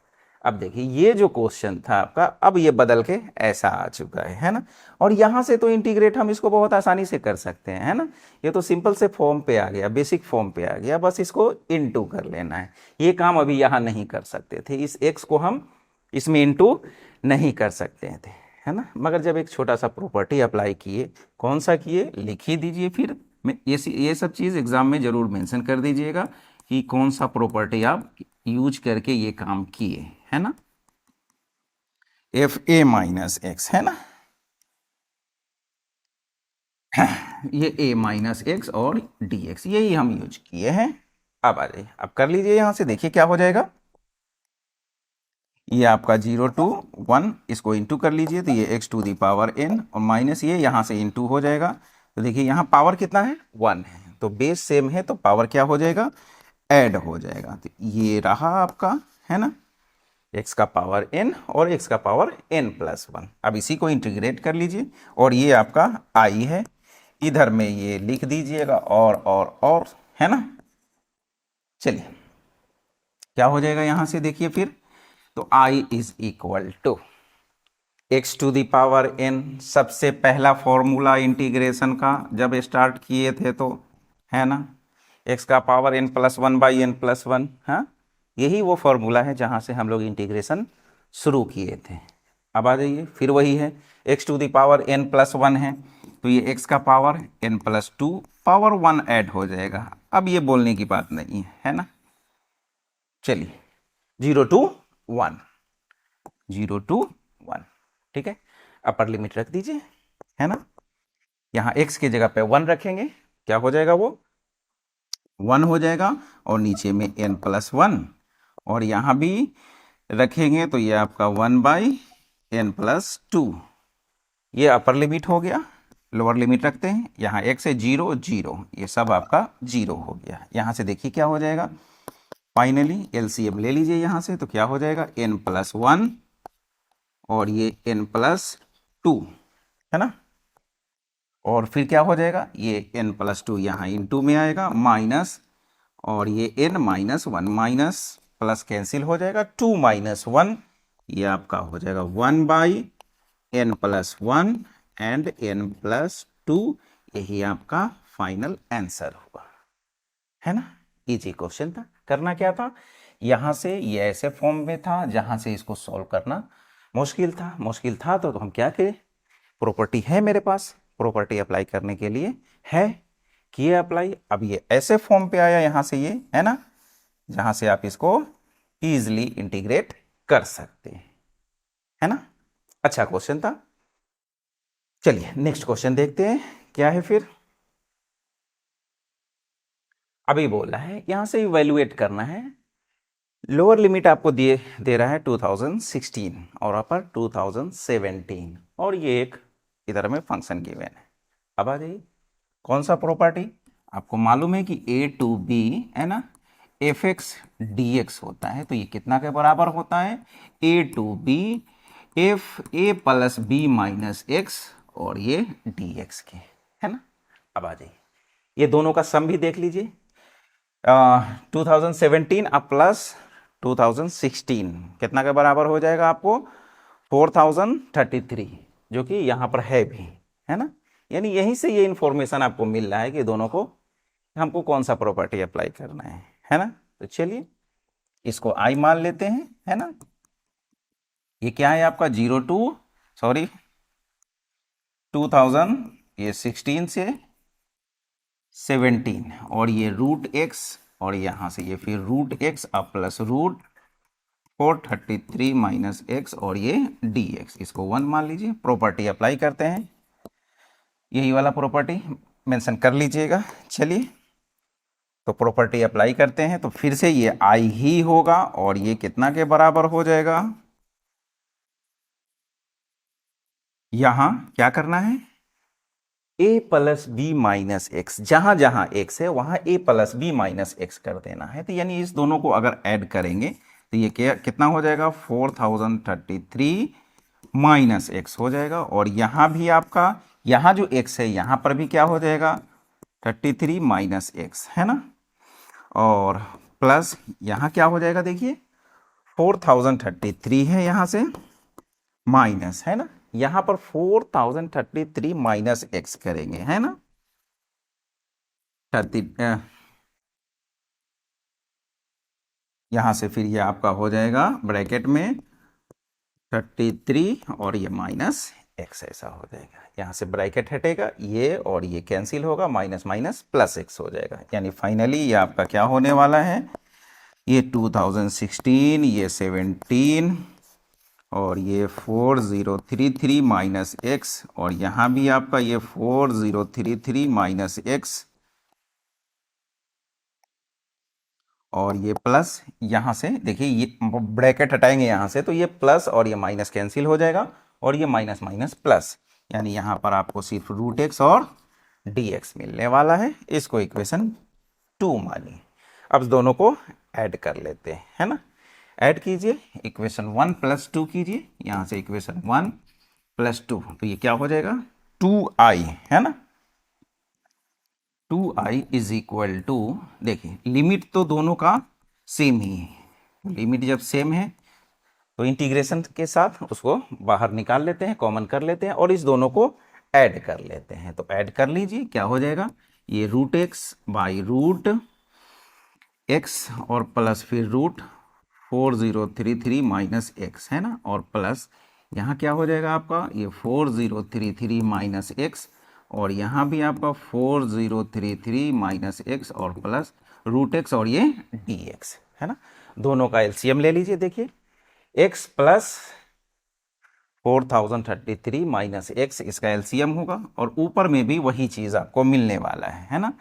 अब देखिए ये जो क्वेश्चन था आपका, अब ये बदल के ऐसा आ चुका है ना। और यहाँ से तो इंटीग्रेट हम इसको बहुत आसानी से कर सकते हैं, है ना। ये तो सिंपल से फॉर्म पे आ गया, बेसिक फॉर्म पे आ गया, बस इसको इनटू कर लेना है। ये काम अभी यहाँ नहीं कर सकते थे, इस x को हम इसमें इनटू नहीं कर सकते थे, है ना। मगर जब एक छोटा सा प्रॉपर्टी अप्लाई किए, कौन सा किए लिख ही दीजिए। फिर ये सब चीज़ एग्जाम में ज़रूर मेंशन कर दीजिएगा कि कौन सा प्रॉपर्टी आप यूज करके ये काम किए, है ना। fa माइनस एक्स, है ना, ये a माइनस एक्स और dx, यही हम यूज किए हैं। अब आ जाइए, अब कर लीजिए यहाँ से, देखिए क्या हो जाएगा। ये आपका 0 to 1, इसको इंटू कर लीजिए, तो ये x to the power n, और माइनस ये यहाँ से इंटू हो जाएगा। तो देखिए यहाँ पावर कितना है 1 है, तो बेस सेम है तो पावर क्या हो जाएगा, ऐड हो जाएगा। तो ये रहा आपका, है ना, x का पावर n और x का पावर n + 1। अब इसी को इंटीग्रेट कर लीजिए, और ये आपका i है, इधर में ये लिख दीजिएगा, और है ना। चलिए क्या हो जाएगा यहाँ से देखिए फिर, तो i is equal to x to the power n, सबसे पहला फॉर्मूला इंटीग्रेशन का जब स्टार्ट किए थे तो, है ना, x का पावर n + 1/n+1, हाँ, यही वो फॉर्मूला है जहाँ से हम लोग इंटीग्रेशन शुरू किए थे। अब आ जाइए, फिर वही है, x to the power n+1 है, तो ये x का पावर n+2 पावर 1 ऐड हो जाएगा। अब ये बोलने की बात नहीं है ना। चलिए 0 to 1, 0 to 1, ठीक है। अपर लिमिट रख दीजिए, है ना। यहाँ x के जगह पे 1 रखेंगे, क्या हो जाएगा, वो 1 हो जाएगा, और नीचे में n+1, और यहाँ भी रखेंगे तो ये आपका 1/n+2, ये अपर लिमिट हो गया। लोअर लिमिट रखते हैं, यहाँ x है 0 0, ये सब आपका 0 हो गया। यहाँ से देखिए क्या हो जाएगा, फाइनली LCM ले लीजिए यहाँ से, तो क्या हो जाएगा n+1 और ये n+2, है ना। और फिर क्या हो जाएगा, ये n+2 यहाँ इंटू में आएगा, माइनस, और ये n-1 माइनस प्लस कैंसिल हो जाएगा, 2 - 1, ये आपका हो जाएगा 1/n+1 एंड n+2, यही आपका फाइनल आंसर होगा, है ना। इजी क्वेश्चन था। करना क्या था, यहाँ से ये ऐसे फॉर्म में था जहाँ से इसको सॉल्व करना मुश्किल था, तो हम क्या करें, प्रॉपर्टी है मेरे पास, प्रॉपर्टी अप्लाई करने के लिए है, किए अप्लाई। अब ये ऐसे फॉर्म पे आया यहाँ से, ये है ना, जहां से आप इसको इजीली इंटीग्रेट कर सकते हैं, है ना। अच्छा क्वेश्चन था। चलिए नेक्स्ट क्वेश्चन देखते हैं क्या है फिर। अभी बोल रहा है यहां से इवैल्यूएट करना है। लोअर लिमिट आपको दे रहा है 2016 और अपर 2017 और ये एक इधर में फंक्शन गिवन है। अब आ जाइए कौन सा प्रॉपर्टी, आपको मालूम है कि ए टू बी है ना एफ एक्स डी एक्स होता है, तो ये कितना के बराबर होता है, ए to B F A plus B minus x और ये डी एक्स के, है ना। अब आ जाइए ये दोनों का सम भी देख लीजिए। 2017 अब प्लस 2016 कितना के बराबर हो जाएगा आपको 4033, जो कि यहाँ पर है भी, है ना। यानी यहीं से ये इंफॉर्मेशन आपको मिल रहा है कि दोनों को हमको कौन सा प्रॉपर्टी अप्लाई करना है ना। तो चलिए इसको आई मान लेते हैं, है ना। ये क्या है आपका 2016 से 17 और ये रूट एक्स और यहां से ये फिर रूट एक्स अब प्लस रूट 433 माइनस एक्स और ये डी एक्स, इसको 1 मान लीजिए। प्रॉपर्टी अप्लाई करते हैं, यही वाला प्रॉपर्टी मेंशन कर लीजिएगा। चलिए तो प्रॉपर्टी अप्लाई करते हैं तो फिर से ये आई ही होगा और ये कितना के बराबर हो जाएगा, यहां क्या करना है a plus B minus x, जहां जहां एक्स है वहां a plus B minus x कर देना है। तो यानी इस दोनों को अगर ऐड करेंगे तो ये क्या कितना हो जाएगा 4033 माइनस एक्स हो जाएगा और यहां भी आपका यहां जो एक्स है यहां पर भी क्या हो जाएगा 33 माइनस एक्स, है ना। और प्लस यहां क्या हो जाएगा देखिए 4033 है यहां से माइनस, है ना। यहां पर 4033 माइनस एक्स करेंगे, है ना। 30 यहां से फिर ये आपका हो जाएगा ब्रैकेट में 33 और ये माइनस एक्स, ऐसा हो जाएगा। यहां से ब्रैकेट हटेगा ये और ये कैंसिल होगा, माइनस माइनस प्लस एक्स हो जाएगा। यानी फाइनली ये आपका क्या होने वाला है, ये 2016 ये 17 और ये 4033 माइनस एक्स और यहाँ भी आपका ये 4033 माइनस एक्स और ये प्लस, यहाँ से देखिए ये ब्रैकेट हटाएंगे यहाँ से तो ये प्लस और ये माइनस कैंसिल हो जाएगा और ये माइनस माइनस प्लस, यानी यहाँ पर आपको सिर्फ रूट एक्स और डी एक्स मिलने वाला है। इसको इक्वेशन 2 मानिए। अब दोनों को ऐड कर लेते हैं, है ना। ऐड कीजिए, इक्वेशन 1 प्लस 2 कीजिए, यहाँ से इक्वेशन 1 प्लस 2 तो ये क्या हो जाएगा 2i, है ना। 2i इज इक्वल टू, देखिए लिमिट तो दोनों का सेम ही है। लिमिट जब सेम है तो इंटीग्रेशन के साथ उसको बाहर निकाल लेते हैं, कॉमन कर लेते हैं और इस दोनों को ऐड कर लेते हैं। तो ऐड कर लीजिए, क्या हो जाएगा ये root x by root x और प्लस फिर रूट 4033 माइनस एक्स, है ना। और प्लस यहाँ क्या हो जाएगा आपका ये 4033 माइनस एक्स और यहाँ भी आपका 4033 माइनस एक्स और प्लस रूट एक्स और ये डी एक्स, है ना। दोनों का एलसीएम ले लीजिए। देखिए एक्स प्लस 4033 माइनस एक्स इसका एलसीएम होगा और ऊपर में भी वही चीज़ आपको मिलने वाला है ना।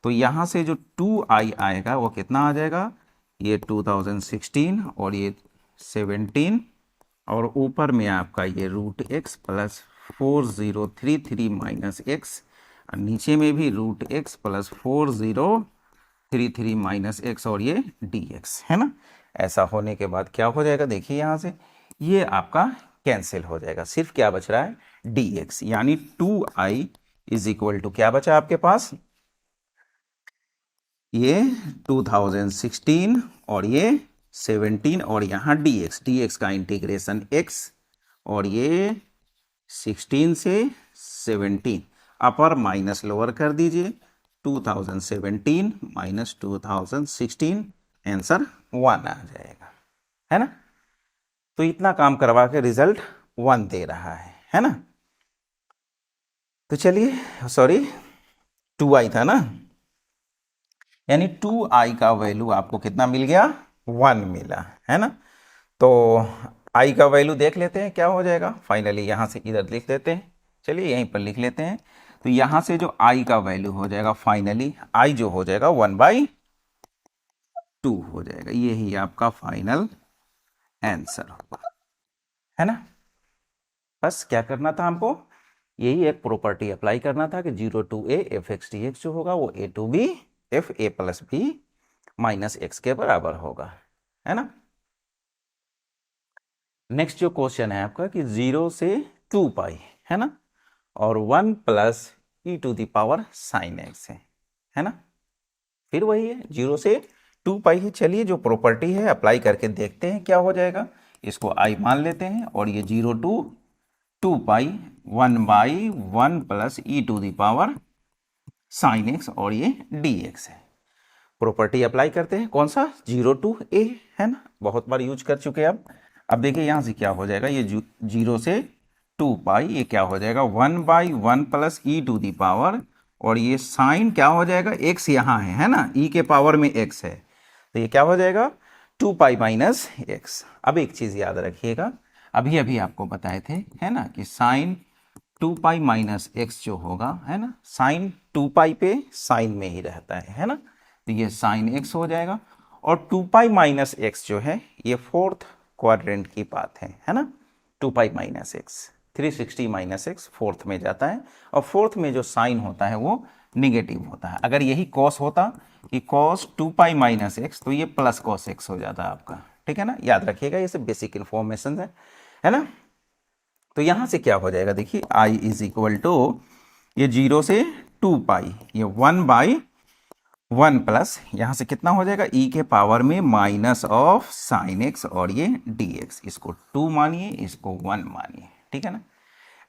तो यहाँ से जो 2i आएगा वो कितना आ जाएगा, ये 2016 और ये 17 और ऊपर में आपका ये root x plus 4033 minus x और नीचे में भी root x plus 4033 minus x और ये डी एक्स, है ना। ऐसा होने के बाद क्या हो जाएगा, देखिए यहाँ से ये आपका कैंसिल हो जाएगा, सिर्फ क्या बच रहा है डी एक्स, यानी 2i इज इक्वल टू क्या बचा आपके पास, ये 2016 और ये 17 और यहाँ dx का इंटीग्रेशन x और ये 16 से 17 अपर माइनस लोअर कर दीजिए 2017 माइनस 2016 आंसर 1 आ जाएगा, है ना। तो इतना काम करवा के रिजल्ट 1 दे रहा है ना। तो चलिए सॉरी 2i था ना, यानी 2i का वैल्यू आपको कितना मिल गया, 1 मिला, है ना। तो i का वैल्यू देख लेते हैं क्या हो जाएगा, फाइनली यहाँ से इधर लिख देते हैं, चलिए यहीं पर लिख लेते हैं। तो यहाँ से जो i का वैल्यू हो जाएगा फाइनली, i जो हो जाएगा 1/2 हो जाएगा, यही आपका फाइनल आंसर होगा, है ना। बस क्या करना था हमको, यही एक प्रॉपर्टी अप्लाई करना था कि 0 to a f x D x जो होगा वो a to b f a plus B minus x के बराबर होगा, है ना। नेक्स्ट जो क्वेश्चन है आपका कि 0 से 2 पाई, है ना, और 1 plus e to the power sine x है ना। फिर वही है 0 से 2 पाई है। चलिए जो प्रॉपर्टी है अप्लाई करके देखते हैं क्या हो जाएगा। इसको आई मान लेते हैं और ये 0 to 2 pi 1/1 plus e to the power sine x और ये डी एक्स है। प्रॉपर्टी अप्लाई करते हैं, कौन सा, 0 to a, है ना, बहुत बार यूज कर चुके हैं। अब देखिए यहाँ से क्या हो जाएगा, ये 0 से 2 पाई, ये क्या हो जाएगा 1/1 plus e to the power, और ये साइन क्या हो जाएगा, x यहाँ है ना, e के पावर में x है, तो ये क्या हो जाएगा 2 पाई माइनस एक्स। अब एक चीज याद रखिएगा, अभी अभी आपको बताए थे, है ना, कि साइन 2 पाई माइनस एक्स जो होगा, है ना, साइन 2 पाई पे साइन में ही रहता है ना, तो ये साइन एक्स हो जाएगा। और 2 पाई माइनस एक्स जो है ये फोर्थ क्वाड्रेंट की बात है ना। 2 पाई minus x 360 minus x fourth में जाता है, और फोर्थ में जो साइन होता है वो निगेटिव होता है। अगर यही कॉस होता कि कॉस 2 पाई माइनस एक्स, तो ये प्लस कॉस एक्स हो जाता है आपका, ठीक है ना। याद रखिएगा, ये सब बेसिक इन्फॉर्मेशन है ना। तो यहां से क्या हो जाएगा, देखिए i इज इक्वल टू ये 0 से 2 पाई, ये 1/1 प्लस यहाँ से कितना हो जाएगा e के पावर में माइनस ऑफ साइन एक्स और ये dx, इसको 2 मानिए, इसको 1 मानिए, ठीक है ना।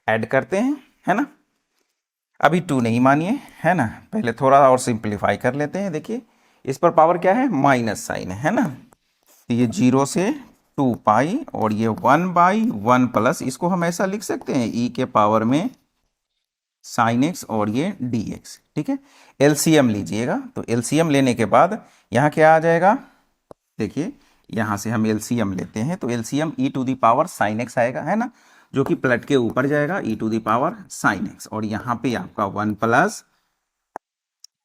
ऐड करते हैं, है ना, अभी 2 नहीं मानिए, है ना, पहले थोड़ा और सिंप्लीफाई कर लेते हैं। देखिए इस पर पावर क्या है, माइनस साइन है ना, तो ये 0 से 2 पाई और ये 1/1 प्लस, इसको हम ऐसा लिख सकते हैं e के पावर में साइन एक्स और ये डी एक्स, ठीक है। एलसीएम लीजिएगा, तो एलसीएम लेने के बाद यहाँ क्या आ जाएगा, देखिए यहाँ से हम एलसीएम लेते हैं, तो LCM e to the power sine x आएगा, है ना, जो कि प्लट के ऊपर जाएगा e to the power sine x, और यहाँ पे आपका 1 plus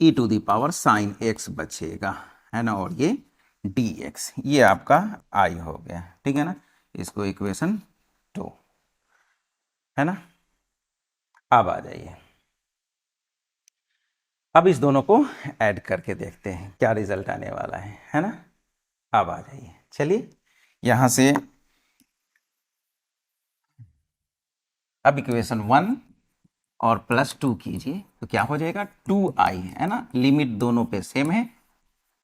e to the power sine x बचेगा, है ना, और ये डी एक्स, ये आपका आई हो गया, ठीक है ना। इसको इक्वेशन 2, है ना। अब आ जाइए, अब इस दोनों को ऐड करके देखते हैं क्या रिजल्ट आने वाला है ना। अब आ जाइए, चलिए यहां से अब इक्वेशन 1 और +2 कीजिए, तो क्या हो जाएगा 2i, है ना, लिमिट दोनों पे सेम है,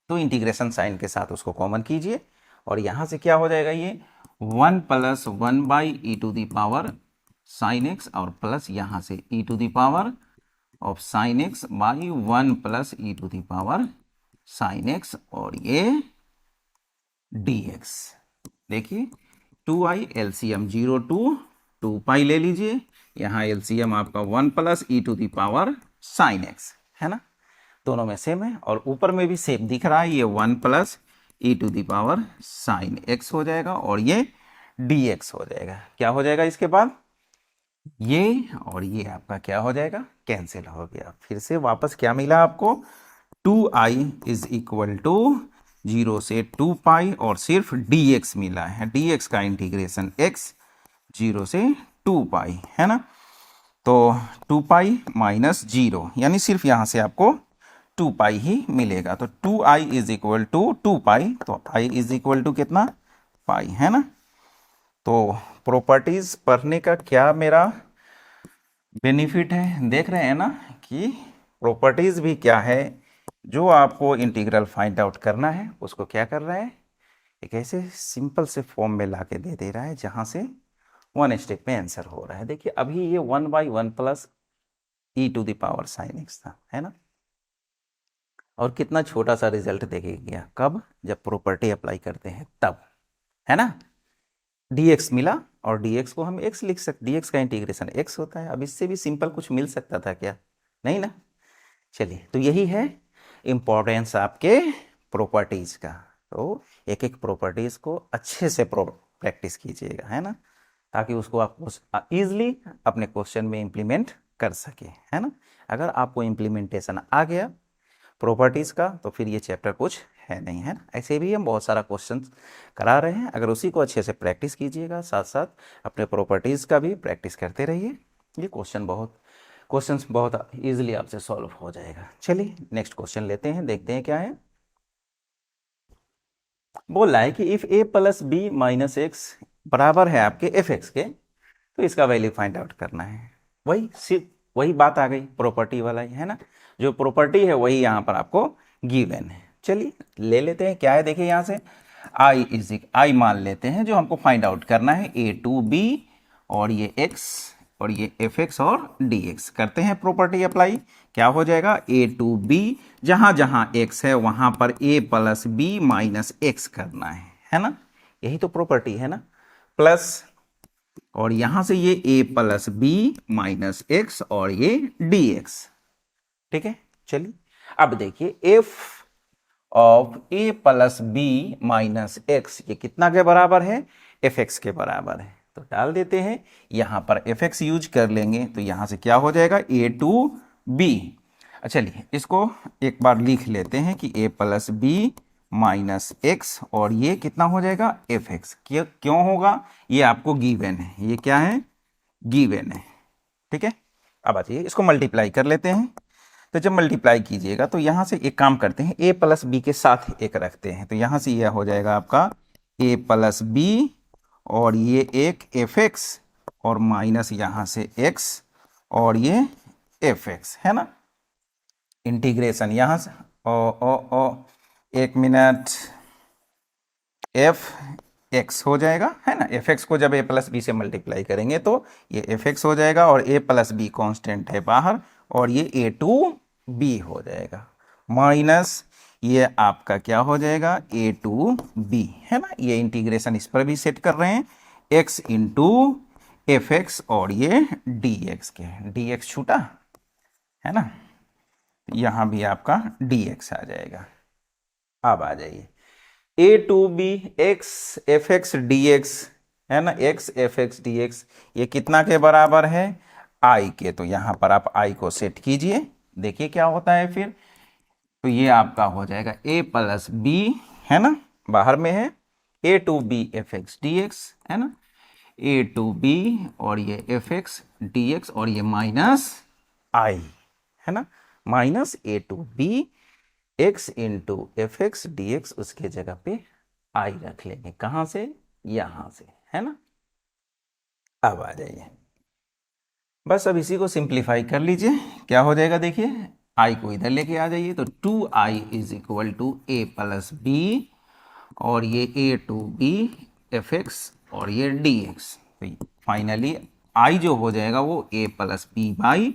तो इंटीग्रेशन साइन के साथ उसको कॉमन कीजिए, और यहां से क्या हो जाएगा, ये 1 plus 1/e to the power sine x, और प्लस यहां से e to the power of sine x by 1 plus e to the power sine x और ये dx। देखिए 2i एलसीएम 0 to 2 पाई ले लीजिए, यहाँ एलसीएम आपका 1 plus e to the power sine x, है ना, दोनों में सेम है, और ऊपर में भी सेम दिख रहा है, ये 1 plus e to the power sine x हो जाएगा, और ये dx हो जाएगा। क्या हो जाएगा इसके बाद, ये और ये आपका क्या हो जाएगा, कैंसिल हो गया। फिर से वापस क्या मिला आपको, 2i इज इक्वल टू 0 से 2 पाई और सिर्फ dx मिला है, dx का इंटीग्रेशन x 0 से 2 पाई, है ना, तो 2 पाई माइनस 0, यानी सिर्फ यहां से आपको 2 पाई ही मिलेगा, तो 2i इज इक्वल टू 2 पाई, तो i इज इक्वल टू कितना, पाई, है ना। तो प्रॉपर्टीज पढ़ने का क्या मेरा बेनिफिट है, देख रहे हैं ना, कि प्रॉपर्टीज भी क्या है, जो आपको इंटीग्रल फाइंड आउट करना है उसको क्या कर रहा है, एक ऐसे सिंपल से फॉर्म में ला के दे रहा है, जहां से 1 स्टेप में आंसर हो रहा है। देखिए अभी ये 1/1 plus e to the power sine x था, है ना, और कितना छोटा सा रिजल्ट देखिए गया, कब, जब प्रॉपर्टी अप्लाई करते हैं तब, है ना, dx मिला, और dx को हम x लिख सकते, dx का इंटीग्रेशन x होता है। अब इससे भी सिंपल कुछ मिल सकता था क्या, नहीं ना। चलिए तो यही है इम्पोर्टेंस आपके प्रॉपर्टीज का। तो एक एक प्रॉपर्टीज को अच्छे से प्रैक्टिस कीजिएगा, है ना, ताकि उसको आप इजली अपने क्वेश्चन में इम्प्लीमेंट कर सके, है ना। अगर आपको इम्प्लीमेंटेशन आ गया प्रॉपर्टीज का तो फिर ये चैप्टर कुछ है नहीं, है ना। ऐसे भी हम बहुत सारा क्वेश्चन करा रहे हैं, अगर उसी को अच्छे से प्रैक्टिस कीजिएगा, साथ साथ अपने प्रॉपर्टीज का भी प्रैक्टिस करते रहिए, ये क्वेश्चंस बहुत इजीली आपसे सॉल्व हो जाएगा। चलिए नेक्स्ट क्वेश्चन लेते हैं, देखते हैं क्या है। बोल रहा है कि if a plus B minus x बराबर है आपके एफ एक्स के, तो इसका वैल्यू फाइंड आउट करना है। वही बात आ गई, प्रॉपर्टी वाला ही, है ना। जो प्रॉपर्टी है वही यहाँ पर आपको गिवन है। चलिए ले लेते हैं, क्या है देखिए, यहाँ से आई मान लेते हैं जो हमको फाइंड आउट करना है, ए टू बी और ये x और ये एफ एक्स और dx। करते हैं प्रॉपर्टी अप्लाई, क्या हो जाएगा, a टू b, जहां जहां x है वहां पर a plus B minus x करना है ना। यही तो प्रॉपर्टी है ना, प्लस और यहां से ये a plus B minus x और ये dx। ठीक है, चलिए अब देखिए f of a plus B minus x ये कितना के बराबर है, एफ एक्स के बराबर है। तो डाल देते हैं, यहां पर एफ एक्स यूज कर लेंगे तो यहां से क्या हो जाएगा, ए टू बी। चलिए इसको एक बार लिख लेते हैं कि a plus B minus x और ये कितना हो जाएगा, एफ एक्स। क्यों होगा, ये आपको गिवन है, ये क्या है, गिवन है। ठीक है, अब आइए इसको मल्टीप्लाई कर लेते हैं। तो जब मल्टीप्लाई कीजिएगा तो यहां से एक काम करते हैं, a प्लस बी के साथ एक रखते हैं, तो यहां से यह हो जाएगा आपका a प्लस बी और ये एक एफ एक्स और माइनस यहां से x और ये एफ एक्स, है ना। इंटीग्रेशन यहां से एक मिनट, एफ एक्स हो जाएगा, है ना। एफ एक्स को जब a प्लस बी से मल्टीप्लाई करेंगे तो ये एफ एक्स हो जाएगा और a प्लस बी कॉन्स्टेंट है बाहर और ये ए टू बी हो जाएगा, माइनस ये आपका क्या हो जाएगा, ए टू बी, है ना। ये इंटीग्रेशन इस पर भी सेट कर रहे हैं, x इंटू एफ एक्स और ये dx के, dx छूटा है ना, यहां भी आपका dx आ जाएगा। अब आ जाइए, a to b x f x D x, है ना, x f x D x ये कितना के बराबर है, आई के। तो यहां पर आप आई को सेट कीजिए, देखिए क्या होता है फिर। तो ये आपका हो जाएगा a प्लस बी, है ना, बाहर में है, ए to B F x D x, है ना, ए टू बी और ये एफ एक्स डी एक्स और ये माइनस आई, है ना, minus a to b x into f x D x, उसके जगह पे आई रख लेंगे, कहां से, यहां से, है ना। अब आ जाइए, बस अब इसी को सिंप्लीफाई कर लीजिए, क्या हो जाएगा देखिए, आई को इधर लेके आ जाइए, तो 2i is equal to a plus b और ये a to B F x और ये डी एक्स। तो फाइनली आई जो हो जाएगा वो a plus b by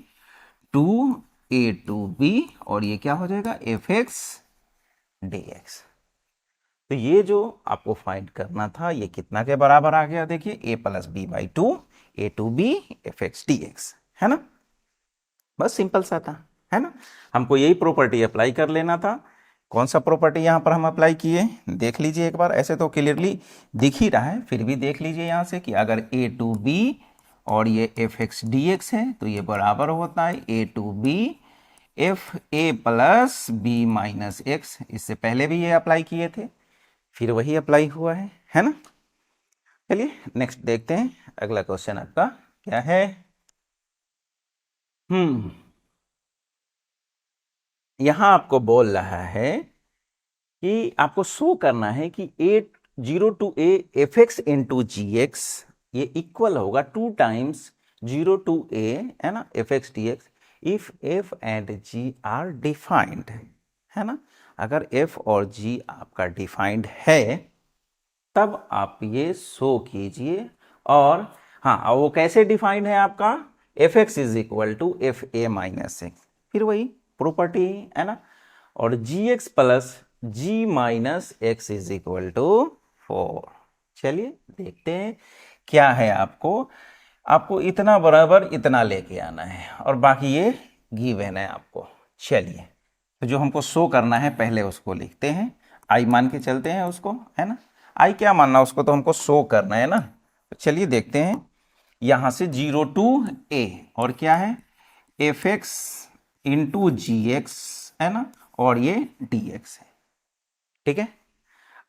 two a to b और ये क्या हो जाएगा, एफ एक्स डी एक्स। तो ये जो आपको फाइंड करना था ये कितना के बराबर आ गया, देखिए a plus b by two a to B F x D x, है ना। बस सिंपल सा था, है ना। हमको यही प्रॉपर्टी अप्लाई कर लेना था। कौन सा प्रॉपर्टी यहाँ पर हम अप्लाई किए, देख लीजिए एक बार, ऐसे तो क्लियरली दिख ही रहा है, फिर भी देख लीजिए यहाँ से कि अगर ए टू बी और ये एफ एक्स डी एक्स है तो ये बराबर होता है ए to B F A plus B minus x. इससे पहले भी ये अप्लाई किए थे, फिर वही अप्लाई हुआ है ना। चलिए नेक्स्ट देखते हैं, अगला क्वेश्चन आपका क्या है। यहां आपको बोल रहा है कि आपको शो करना है कि a zero to A F x into g x ये इक्वल होगा 2 टाइम्स 0 टू ए, है ना, f x D x, if f and g are defined, है ना। अगर एफ और जी आपका डिफाइंड है तब आप ये शो कीजिए। और हाँ, वो कैसे डिफाइंड है आपका, f x is equal to f A minus x, फिर वही प्रॉपर्टी है ना, और g x plus g minus x is equal to 4। चलिए देखते हैं क्या है, आपको इतना बराबर इतना लेके आना है और बाकी ये गिवन है आपको। चलिए तो जो हमको शो करना है पहले उसको लिखते हैं, आई मान के चलते हैं उसको, है ना। आई क्या मानना, उसको तो हमको शो करना है ना। तो चलिए देखते हैं, यहां से 0 टू a और क्या है F x into g x, है ना, और ये डी एक्स है। ठीक है,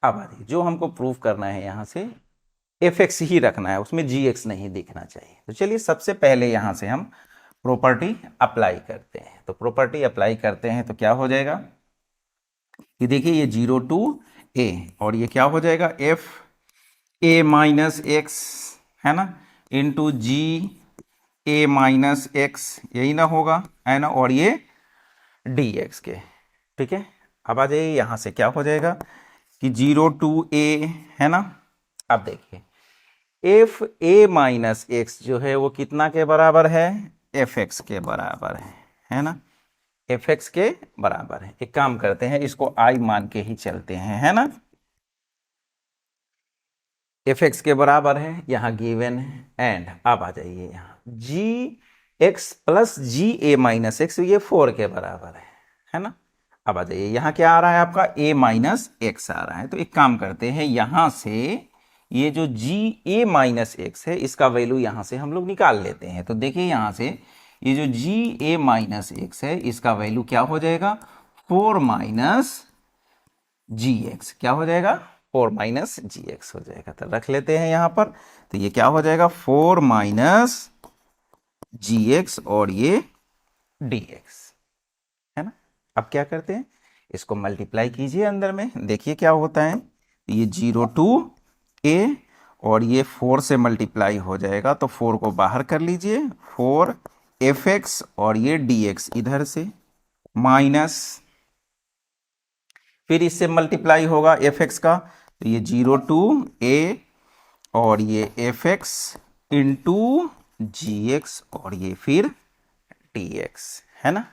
अब आइए जो हमको प्रूव करना है यहां से एफ एक्स ही रखना है, उसमें जी एक्स नहीं दिखना चाहिए। तो चलिए सबसे पहले यहां से हम प्रॉपर्टी अप्लाई करते हैं। तो प्रॉपर्टी अप्लाई करते हैं तो क्या हो जाएगा कि देखिए ये 0 टू a और ये क्या हो जाएगा एफ ए माइनस एक्स, है ना, इंटू जी ए माइनस एक्स, यही ना होगा, है ना, और ये डी एक्स के। ठीक है, अब आ जाइए यहां से क्या हो जाएगा कि 0 टू a, है ना। अब देखिए एफ ए माइनस एक्स जो है वो कितना के बराबर है, एफ एक्स के बराबर है ना, एफ एक्स के बराबर है। एक काम करते हैं, इसको आई मान के ही चलते हैं, है ना। एफ एक्स के बराबर है, यहाँ गिवन है, एंड अब आ जाइए यहाँ जी एक्स प्लस जी ए माइनस एक्स, ये 4 के बराबर है ना। अब आ जाइए यहाँ क्या आ रहा है आपका a माइनस एक्स आ रहा है। तो एक काम करते हैं, यहां से ये जो जी ए माइनस एक्स है इसका वैल्यू यहां से हम लोग निकाल लेते हैं। तो देखिए यहां से ये जो जी ए माइनस एक्स है इसका वैल्यू क्या हो जाएगा 4 माइनस जी एक्स, क्या हो जाएगा 4 माइनस जी एक्स हो जाएगा। तो रख लेते हैं यहां पर, तो ये क्या हो जाएगा 4 माइनस जी एक्स और ये डी एक्स, है ना। अब क्या करते हैं, इसको मल्टीप्लाई कीजिए अंदर में, देखिए क्या होता है। ये 0 टू a और ये 4 से मल्टीप्लाई हो जाएगा, तो 4 को बाहर कर लीजिए, 4 एफ एक्स और ये डी एक्स इधर से माइनस, फिर इससे मल्टीप्लाई होगा एफ एक्स का, तो ये 0 टू a और ये f x into g x और ये फिर डी एक्स, है ना।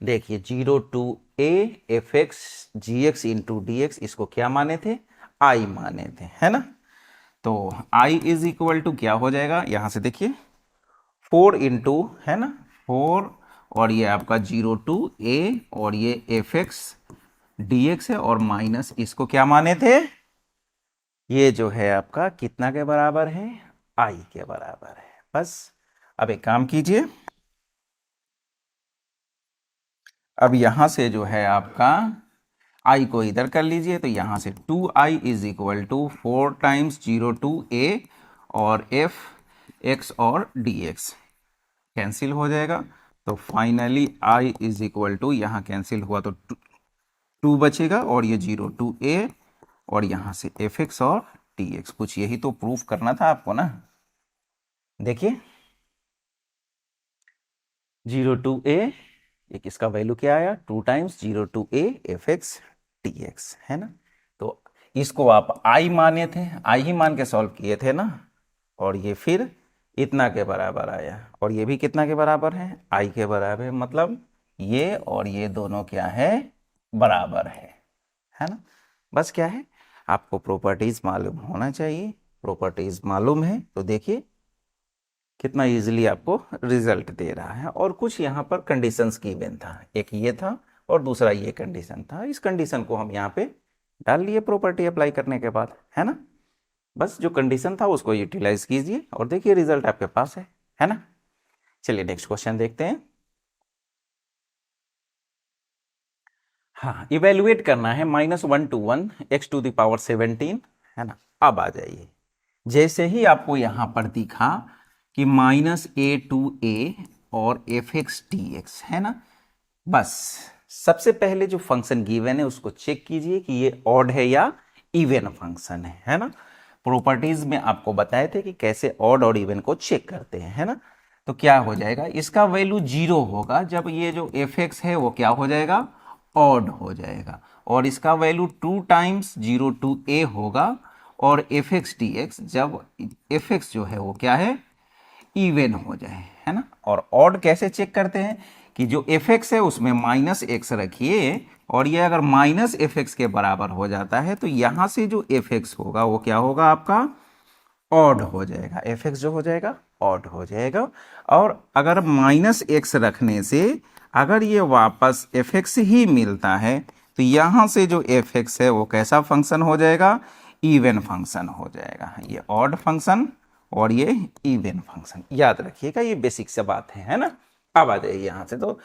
देखिए 0 to a f x g x into d x, इसको क्या माने थे, आई माने थे, है ना। तो i इज इक्वल टू क्या हो जाएगा, यहां से देखिए 4 इंटू, है ना, 4 और ये आपका 0 टू a और ये एफ एक्स डी एक्स है और माइनस इसको क्या माने थे, ये जो है आपका कितना के बराबर है, i के बराबर है। बस अब एक काम कीजिए, अब यहां से जो है आपका i को इधर कर लीजिए, तो यहां से 2i is equal to 4 times 0 to a और एफ एक्स और डी एक्स कैंसिल हो जाएगा। तो finally i is equal to, यहाँ कैंसिल हुआ तो 2 बचेगा और ये 0 टू a और यहाँ से एफ एक्स और डी एक्स। कुछ यही तो प्रूफ करना था आपको ना। देखिए 0 टू a, ये किसका वैल्यू क्या आया 2 times 0 to a f x D x, है ना। तो इसको आप आई माने थे, आई ही मान के सॉल्व किए थे ना, और ये फिर इतना के बराबर आया और ये भी कितना के बराबर है, आई के बराबर है। मतलब ये और ये दोनों क्या है, बराबर है ना। बस क्या है, आपको प्रॉपर्टीज मालूम होना चाहिए। प्रॉपर्टीज मालूम है तो देखिए कितना इजीली आपको रिजल्ट दे रहा है। और कुछ यहाँ पर कंडीशंस गिवन था, एक ये था और दूसरा ये कंडीशन था। इस कंडीशन को हम यहाँ पे डाल लिए प्रॉपर्टी अप्लाई करने के बाद, है ना। बस जो कंडीशन था उसको यूटिलाइज कीजिए और देखिए रिजल्ट आपके पास है ना। चलिए नेक्स्ट क्वेश्चन देखते हैं। हाँ, इवेल्युएट करना है -1 to 1 x to the power 17, है ना। अब आ जाइए, जैसे ही आपको यहां पर दिखा कि -a to a और एफ एक्स डी एक्स, है ना, बस सबसे पहले जो फंक्शन गिवन है उसको चेक कीजिए कि ये ऑड है या इवन फंक्शन है ना। प्रॉपर्टीज में आपको बताए थे कि कैसे ऑड और इवन को चेक करते हैं, है ना। तो क्या हो जाएगा, इसका वैल्यू 0 होगा जब ये जो एफ एक्स है वो क्या हो जाएगा, ऑड हो जाएगा, और इसका वैल्यू 2 टाइम्स 0 टू a होगा, और एफ एक्स डी एक्स जब एफ एक्स जो है वो क्या है, इवन हो जाए, है ना। और ऑड कैसे चेक करते हैं कि जो एफ एक्स है उसमें -x रखिए और ये अगर -fx के बराबर हो जाता है तो यहां से जो एफ एक्स होगा वो क्या होगा आपका, ऑड हो जाएगा, एफ एक्स जो हो जाएगा ऑड हो जाएगा। और अगर -x रखने से अगर ये वापस एफ एक्स ही मिलता है तो यहाँ से जो एफ एक्स है वो कैसा फंक्शन हो जाएगा, इवन फंक्शन हो जाएगा। ये ऑड फंक्शन और ये इवन फंक्शन, याद रखिएगा, ये बेसिक से बात है ना। अब आ जाइए यहाँ से, तो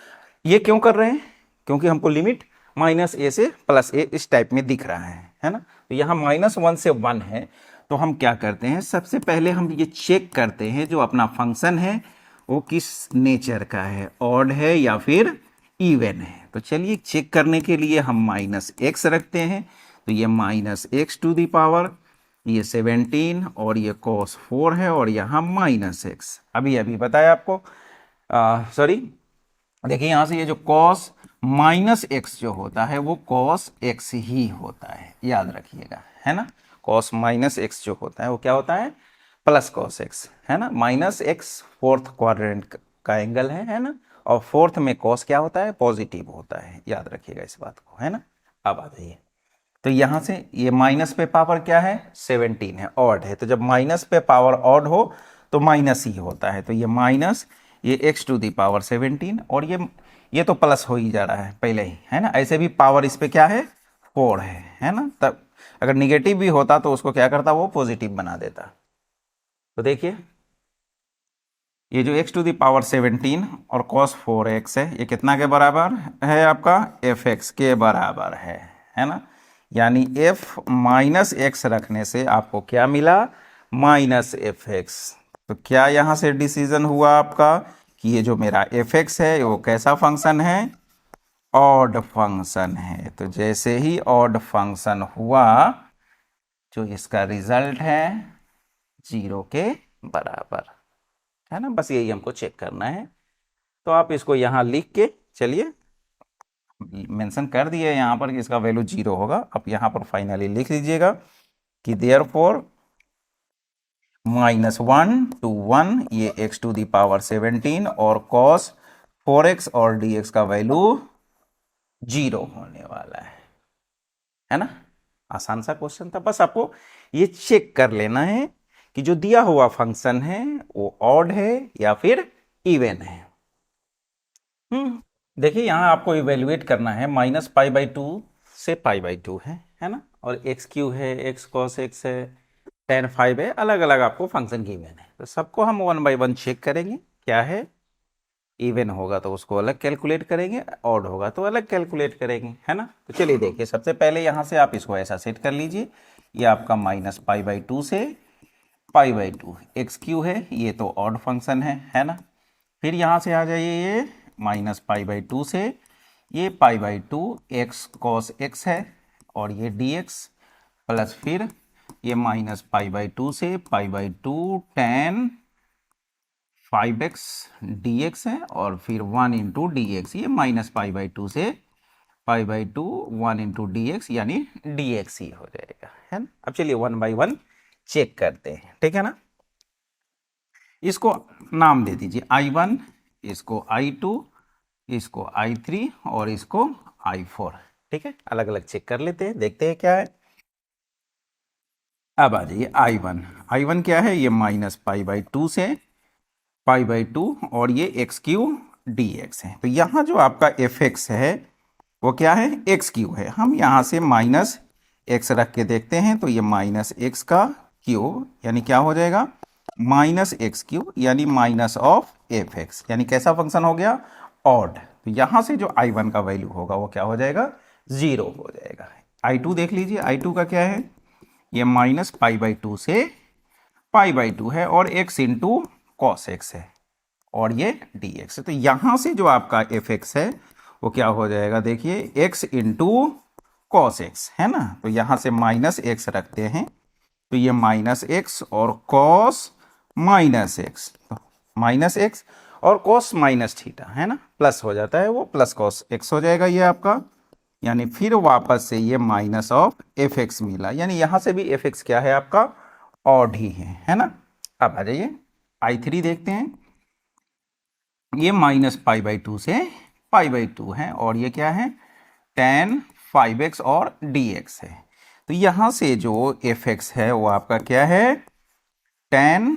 ये क्यों कर रहे हैं, क्योंकि हमको लिमिट माइनस ए से प्लस ए इस टाइप में दिख रहा है ना। तो यहाँ -1 से 1 है, तो हम क्या करते हैं, सबसे पहले हम ये चेक करते हैं जो अपना फंक्शन है वो किस नेचर का है, ऑड है या फिर इवन है। तो चलिए चेक करने के लिए हम -x रखते हैं, तो ये -x⁻, ये 17 और ये cos 4 है और यहाँ -x। अभी बताया आपको, सॉरी, देखिए यहाँ से ये जो cos -x जो होता है वो cos x ही होता है, याद रखिएगा, है ना। cos -x जो होता है वो क्या होता है, प्लस cos x, है ना। -x फोर्थ क्वाड्रेंट का एंगल है ना, और फोर्थ में cos क्या होता है, पॉजिटिव होता है, याद रखिएगा इस बात को, है ना। अब आ जाइए, तो यहाँ से ये माइनस पे पावर क्या है, 17 है, ऑड है, तो जब माइनस पे पावर ऑड हो तो माइनस ही होता है, तो ये माइनस ये x⁻17 और ये तो प्लस हो ही जा रहा है पहले ही, है ना। ऐसे भी पावर इस पे क्या है, 4 है ना। तब अगर निगेटिव भी होता तो उसको क्या करता, वो पॉजिटिव बना देता। तो देखिए ये जो x⁻17 और cos 4x है, ये कितना के बराबर है आपका, fx के बराबर है ना। यानी f -x रखने से आपको क्या मिला, -fx। तो क्या यहाँ से डिसीजन हुआ आपका कि ये जो मेरा fx है वो कैसा फंक्शन है, ऑड फंक्शन है। तो जैसे ही ऑड फंक्शन हुआ जो इसका रिजल्ट है 0 के बराबर, है ना। बस यही हमको चेक करना है, तो आप इसको यहाँ लिख के, चलिए मेंशन कर दिए यहाँ पर कि इसका वैल्यू 0 होगा। अब यहाँ पर फाइनली लिख लीजिएगा कि देयरफॉर -1 to 1 ये x⁻17 और cos 4x और dx का वैल्यू 0 होने वाला है ना। आसान सा क्वेश्चन था, बस आपको ये चेक कर लेना है कि जो दिया हुआ फंक्शन है वो ऑड है या फिर इवन है। देखिए यहाँ आपको इवेल्युएट करना है, -π/2 से π/2 है ना, और x³ है, x cos x है, tan 5 है, अलग अलग आपको फंक्शन गिवन है। तो सबको हम 1 by 1 चेक करेंगे, क्या है, इवन होगा तो उसको अलग कैलकुलेट करेंगे, ऑड होगा तो अलग कैलकुलेट करेंगे, है ना। तो चलिए देखिए, सबसे पहले यहाँ से आप इसको ऐसा सेट कर लीजिए, ये आपका -π/2 से π/2 x³ है, ये तो ऑड फंक्शन है ना। फिर यहाँ से आ जाइए, ये -π/2 से ये π/2 x cos x है और ये dx, प्लस फिर ये -π/2 से π/2 tan 5x dx है और फिर 1 इंटू dx, ये -π/2 से π/2 1 इंटू dx, यानी dx ही हो जाएगा, है ना। अब चलिए 1 by 1 चेक करते हैं, ठीक है ना। इसको नाम दे दीजिए I1, इसको I2, इसको I3 और इसको I4, ठीक है। अलग अलग चेक कर लेते हैं, देखते हैं क्या है। अब आ जाइए I1 क्या है, ये -π/2 से π/2 और ये x³ dx है। तो यहाँ जो आपका fx है वो क्या है, x³ है। हम यहाँ से -x रख के देखते हैं, तो ये -x का क्यूब यानी क्या हो जाएगा, -x³ यानी -f(x), यानी कैसा फंक्शन हो गया, ऑड। तो यहाँ से जो I1 का वैल्यू होगा वो क्या हो जाएगा, 0 हो जाएगा। I2 देख लीजिए, I2 का क्या है, ये -π/2 से π/2 है और x इंटू cos x है और ये dx है। तो यहाँ से जो आपका fx है वो क्या हो जाएगा, देखिए x इंटू cos x, है ना। तो यहाँ से -x रखते हैं, तो ये -x और cos -x, तो -x और cos -θ, है ना, प्लस हो जाता है, वो प्लस cos x हो जाएगा ये आपका, यानी फिर वापस से ये -(f(x) मिला, यानी यहाँ से भी fx क्या है आपका, ऑड ही है ना। अब आ जाइए I3 देखते हैं, ये -π/2 से π/2 है और ये क्या है, tan 5x और dx है। तो यहाँ से जो fx है वो आपका क्या है, tan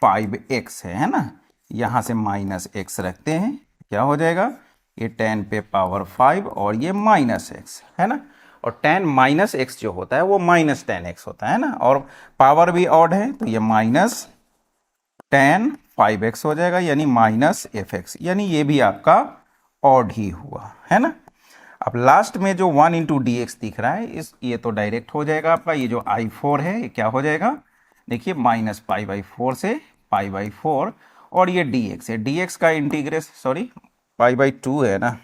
5x है ना। यहाँ से -x रखते हैं, क्या हो जाएगा, ये 10 पे पावर 5 और ये माइनस एक्स, है ना। और 10 माइनस एक्स जो होता है वो माइनस 10x होता है ना, और पावर भी ऑड है तो ये माइनस 10 5x हो जाएगा, यानी माइनस fx, यानी ये भी आपका ऑड ही हुआ, है ना। अब लास्ट में जो 1 इंटू डी एक्स दिख रहा है, ये तो डायरेक्ट हो जाएगा आपका, ये जो I4 है ये क्या हो जाएगा, देखिए माइनस पाई बाई 4 से पाई बाई 4, और ये डी एक्स है, डी एक्स का इंटीग्रेस, सॉरी पाई बाई 2 है ना,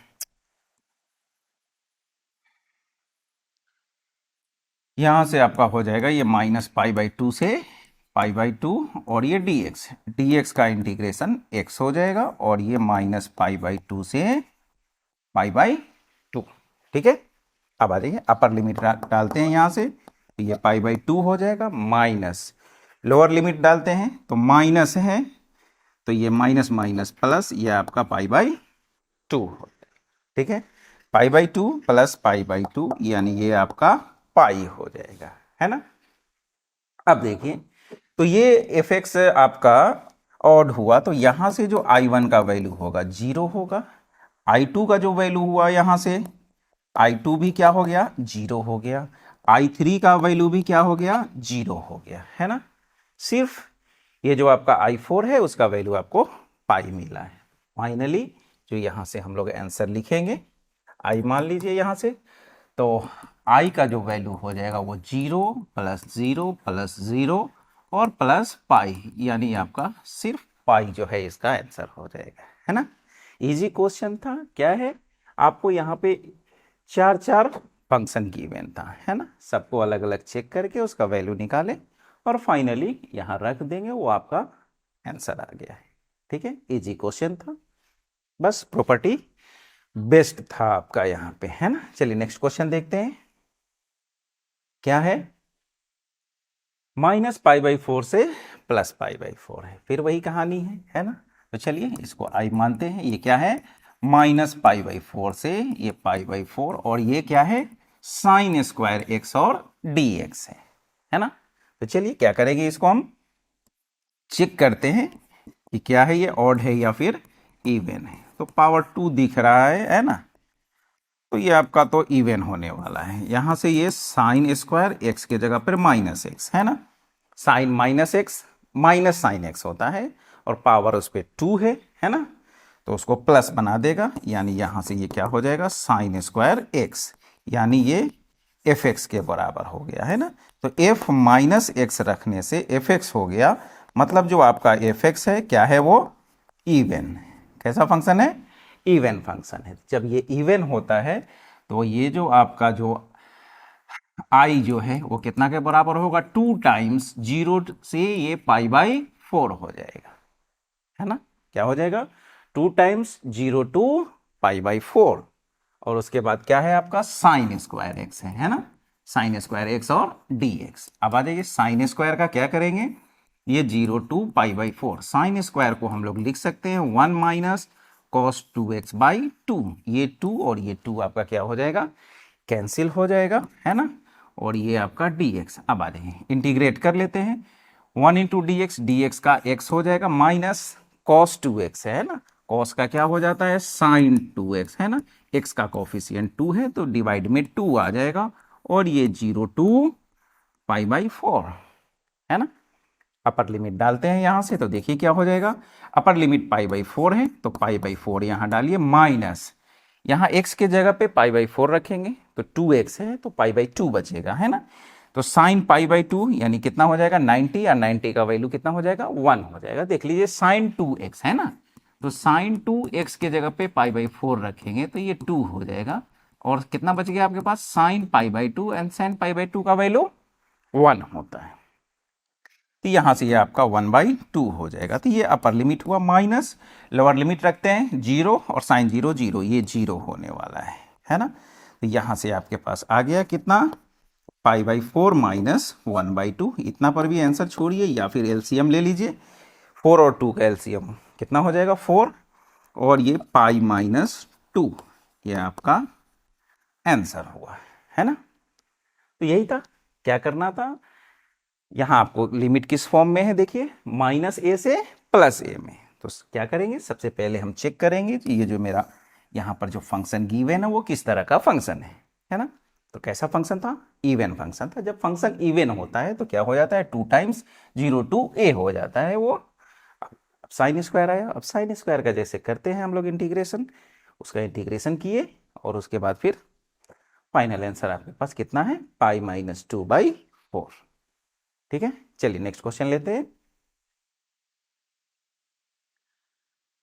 यहां से आपका हो जाएगा ये माइनस पाई बाई 2 से पाई बाई 2, और ये डी एक्स का इंटीग्रेशन x हो जाएगा, और ये माइनस पाई बाई 2 से पाई बाई 2, ठीक है। अब आ जाइए अपर लिमिट डालते हैं यहाँ से, तो ये पाई बाई 2 हो जाएगा, माइनस लोअर लिमिट डालते हैं तो माइनस है, तो ये माइनस माइनस प्लस, ये आपका पाई बाई 2 हो जाएगा, ठीक है। पाई बाई 2 प्लस पाई बाई 2, यानी ये आपका पाई हो जाएगा, है ना। अब देखिए, तो ये एफ एक्स आपका ऑड हुआ, तो यहां से जो I1 का वैल्यू होगा 0 होगा, I2 का जो वैल्यू हुआ यहां से I2 भी क्या हो गया, 0 हो गया, I3 का वैल्यू भी क्या हो गया, 0 हो गया, है ना। सिर्फ ये जो आपका I4 है उसका वैल्यू आपको पाई मिला है। फाइनली जो यहां से हम लोग आंसर लिखेंगे, I मान लीजिए यहां से, तो I का जो वैल्यू हो जाएगा वो 0 प्लस 0 प्लस 0 और प्लस पाई, यानी आपका सिर्फ पाई जो है इसका आंसर हो जाएगा, है ना। इजी क्वेश्चन था, क्या है आपको यहाँ पे चार चार फंक्शन गिवन था, है ना, सबको अलग अलग चेक करके उसका वैल्यू निकाले और फाइनली यहाँ रख देंगे, वो आपका आंसर आ गया है, ठीक है। इजी क्वेश्चन था, बस प्रॉपर्टी बेस्ट था आपका यहाँ पे, है ना। चलिए नेक्स्ट क्वेश्चन देखते हैं, क्या है, माइनस पाई बाई 4 से प्लस पाई बाई 4 है, फिर वही कहानी है ना। तो चलिए इसको आई मानते हैं, ये क्या है, माइनस पाई बाई 4 से ये पाई बाई 4, और ये क्या है, साइन स्क्वायर एक्स और डी एक्स है ना। तो चलिए क्या करेंगे, इसको हम चेक करते हैं कि क्या है, ये ऑड है या फिर इवन है। तो पावर 2 दिख रहा है ना, तो ये आपका तो इवन होने वाला है, यहां से ये साइन स्क्वायर एक्स के जगह पर माइनस एक्स, है ना, sine minus x minus sine x होता है, और पावर उस पर 2 है ना, तो उसको प्लस बना देगा, यानी यहां से ये क्या हो जाएगा, साइन स्क्वायर एक्स, यानी ये एफ एक्स के बराबर हो गया, है ना। तो एफ माइनस एक्स रखने से एफ एक्स हो गया, मतलब जो आपका एफ एक्स है क्या है, वो इवन, कैसा फंक्शन है, इवन फंक्शन है। जब ये इवन होता है तो ये जो आपका जो आई जो है वो कितना के बराबर होगा, 2 टाइम्स 0 से ये पाई बाई 4 हो जाएगा, है ना, क्या हो जाएगा, 2 टाइम्स 0 टू पाई बाई 4, और उसके बाद क्या है आपका साइन स्क्वायर एक्स है ना, साइन स्क्वायर एक्स और डी एक्स। अब आ जाइए साइन स्क्वायर का क्या करेंगे, ये 0 to pi by 4, sine square को हम लोग लिख सकते हैं 1 माइनस कॉस 2x बाई 2, ये 2 और ये 2 आपका क्या हो जाएगा, कैंसिल हो जाएगा, है ना, और ये आपका dx। अब आ जाइए इंटीग्रेट कर लेते हैं, 1 इंटू डी एक्स का x हो जाएगा माइनस कॉस 2x है ना, कॉस का क्या हो जाता है, साइन 2x है ना, x का कोफिशिएंट 2 है तो डिवाइड में 2 आ जाएगा, और ये 0 टू पाई बाई 4, है ना। अपर लिमिट डालते हैं यहां से, तो देखिए क्या हो जाएगा, अपर लिमिट पाई बाई 4 है तो पाई बाई 4 यहां डालिए, माइनस यहां x के जगह पे पाई बाई 4 रखेंगे तो 2x है तो पाई बाई 2 बचेगा, है ना। तो साइन पाई बाई 2 यानी कितना हो जाएगा 90, और 90 का वैल्यू कितना हो जाएगा 1 हो जाएगा, देख लीजिए साइन 2x है ना, तो साइन 2x के जगह पे पाई बाई 4 रखेंगे तो ये 2 हो जाएगा, और कितना बच गया आपके पास, sine pi by 2, and sine pi by 2 का वैल्यू 1 होता है, तो यहां से ये आपका 1/2 हो जाएगा। तो ये अपर लिमिट हुआ, माइनस लोअर लिमिट रखते हैं 0, और साइन 0 0, ये 0 होने वाला है ना। तो यहां से आपके पास आ गया कितना, पाई बाई 4 माइनस 1/2, इतना पर भी आंसर छोड़िए या फिर एलसीएम ले लीजिए, 4 और 2 का एलसीएम कितना हो जाएगा 4, और ये पाई माइनस 2, ये आपका आंसर हुआ, है ना। तो यही था, क्या करना था, यहां आपको लिमिट किस फॉर्म में है, देखिए माइनस ए से प्लस ए में, तो क्या करेंगे, सबसे पहले हम चेक करेंगे कि ये जो मेरा यहाँ पर जो फंक्शन गिवन है वो किस तरह का फंक्शन है ना। तो कैसा फंक्शन था, इवन फंक्शन था। जब फंक्शन इवन होता है तो क्या हो जाता है, 2 टाइम्स 0 to a हो जाता है वो। अब साइन स्क्वायर आया, अब साइन स्क्वायर का जैसे करते हैं हम लोग इंटीग्रेशन, उसका इंटीग्रेशन किए और उसके बाद फिर फाइनल आंसर आपके पास कितना है, π-2/4। ठीक है, चलिए नेक्स्ट क्वेश्चन लेते हैं।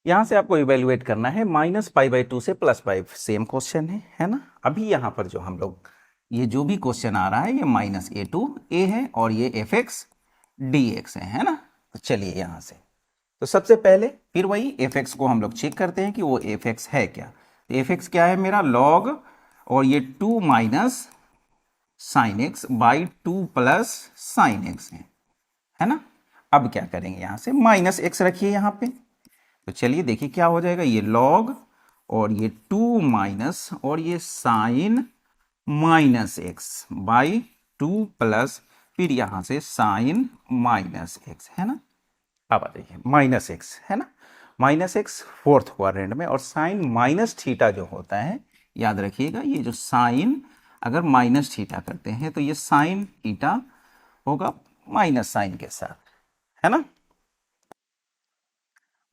यहां से आपको इवेल्युएट करना है -π/2 से +π, सेम क्वेश्चन है ना। अभी यहां पर जो हम लोग ये जो भी क्वेश्चन आ रहा है ये -a है और ये fx dx है ना। तो चलिए यहां से तो सबसे पहले फिर वही fx को हम लोग चेक करते हैं कि वो fx है क्या। तो fx क्या है मेरा, log और ये 2 minus sine x by 2 plus sine x है ना। अब क्या करेंगे, यहां से -x रखिए यहाँ पे। तो चलिए देखिए क्या हो जाएगा, ये log और ये 2 माइनस और ये साइन -x बाई 2 प्लस फिर यहां से साइन -x है ना। अब आ जाइए -x है ना, -x फोर्थ क्वाड्रेंट में और साइन -θ जो होता है, याद रखिएगा ये जो साइन अगर -θ करते हैं तो ये साइन थीटा होगा माइनस साइन के साथ है ना,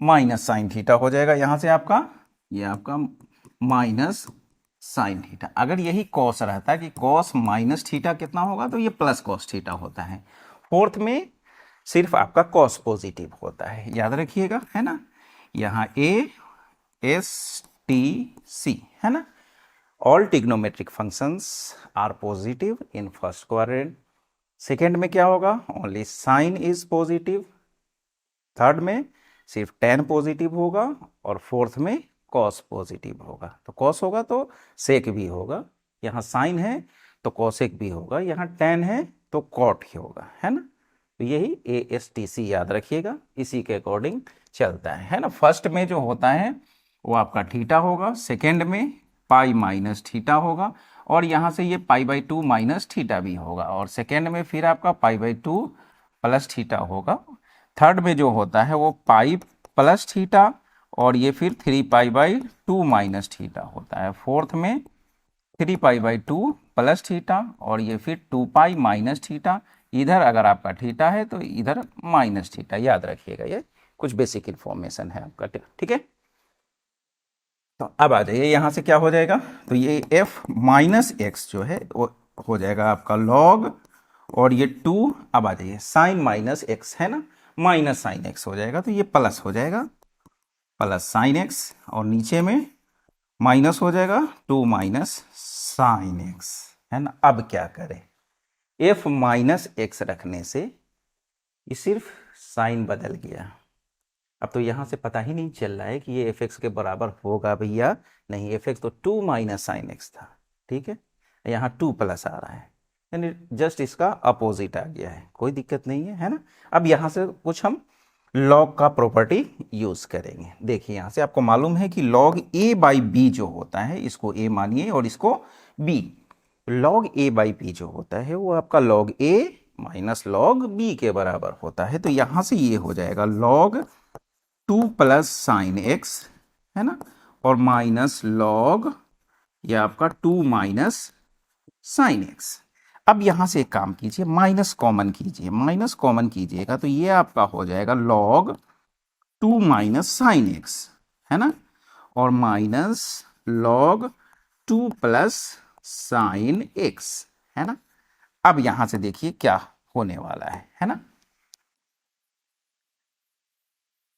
माइनस साइन थीटा हो जाएगा यहां से आपका, ये आपका माइनस साइन थीटा। अगर यही कॉस रहता है कि कॉस -θ कितना होगा तो ये प्लस कॉस थीटा होता है। फोर्थ में सिर्फ आपका कॉस पॉजिटिव होता है, याद रखिएगा है ना। यहाँ ASTC है ना, all trigonometric functions are positive in first quadrant. Second में क्या होगा, only sine is positive. Third में सिर्फ tan पॉजिटिव होगा और फोर्थ में कॉस पॉजिटिव होगा। तो कॉस होगा तो सेक भी होगा, यहाँ साइन है तो कॉसेक भी होगा, यहाँ tan है तो कॉट ही होगा है ना। तो यही ASTC याद रखिएगा, इसी के अकॉर्डिंग चलता है ना। फर्स्ट में जो होता है वो आपका थीटा होगा, सेकेंड में पाई माइनस थीटा होगा और यहाँ से ये π/2 माइनस थीटा भी होगा और सेकेंड में फिर आपका π/2 प्लस थीटा होगा। थर्ड में जो होता है वो पाई प्लस थीटा और ये फिर 3π/2 माइनस थीटा होता है। फोर्थ में 3π/2 प्लस थीटा और ये फिर 2π माइनस थीटा। इधर अगर आपका थीटा है तो इधर माइनस थीटा, याद रखिएगा, ये कुछ बेसिक इन्फॉर्मेशन है आपका। ठीक है, तो अब आ जाइए यहाँ से क्या हो जाएगा, तो ये f-x जो है वो हो जाएगा आपका log और ये 2, अब आ जाइए साइन -x है ना, माइनस साइन x हो जाएगा तो ये प्लस हो जाएगा, प्लस साइन x और नीचे में माइनस हो जाएगा 2 माइनस साइन x है ना। अब क्या करें, f-x रखने से ये सिर्फ साइन बदल गया। अब तो यहाँ से पता ही नहीं चल रहा है कि ये fx के बराबर होगा भैया, नहीं, fx तो 2 माइनस साइन एक्स था, ठीक है, यहाँ 2 प्लस आ रहा है, यानी जस्ट इसका अपोजिट आ गया है, कोई दिक्कत नहीं है ना। अब यहाँ से कुछ हम लॉग का प्रॉपर्टी यूज करेंगे। देखिए यहाँ से आपको मालूम है कि log a/b जो होता है, इसको a मानिए और इसको b, log a/b जो होता है वो आपका log a minus log b के बराबर होता है। तो यहाँ से ये हो जाएगा log 2 प्लस साइन एक्स है ना और माइनस लॉग ये आपका 2 माइनस साइन एक्स। अब यहां से एक काम कीजिए, माइनस कॉमन कीजिए, माइनस कॉमन कीजिएगा तो ये आपका हो जाएगा लॉग 2 माइनस साइन एक्स है ना और minus log 2 plus sine x है ना। अब यहां से देखिए क्या होने वाला है ना।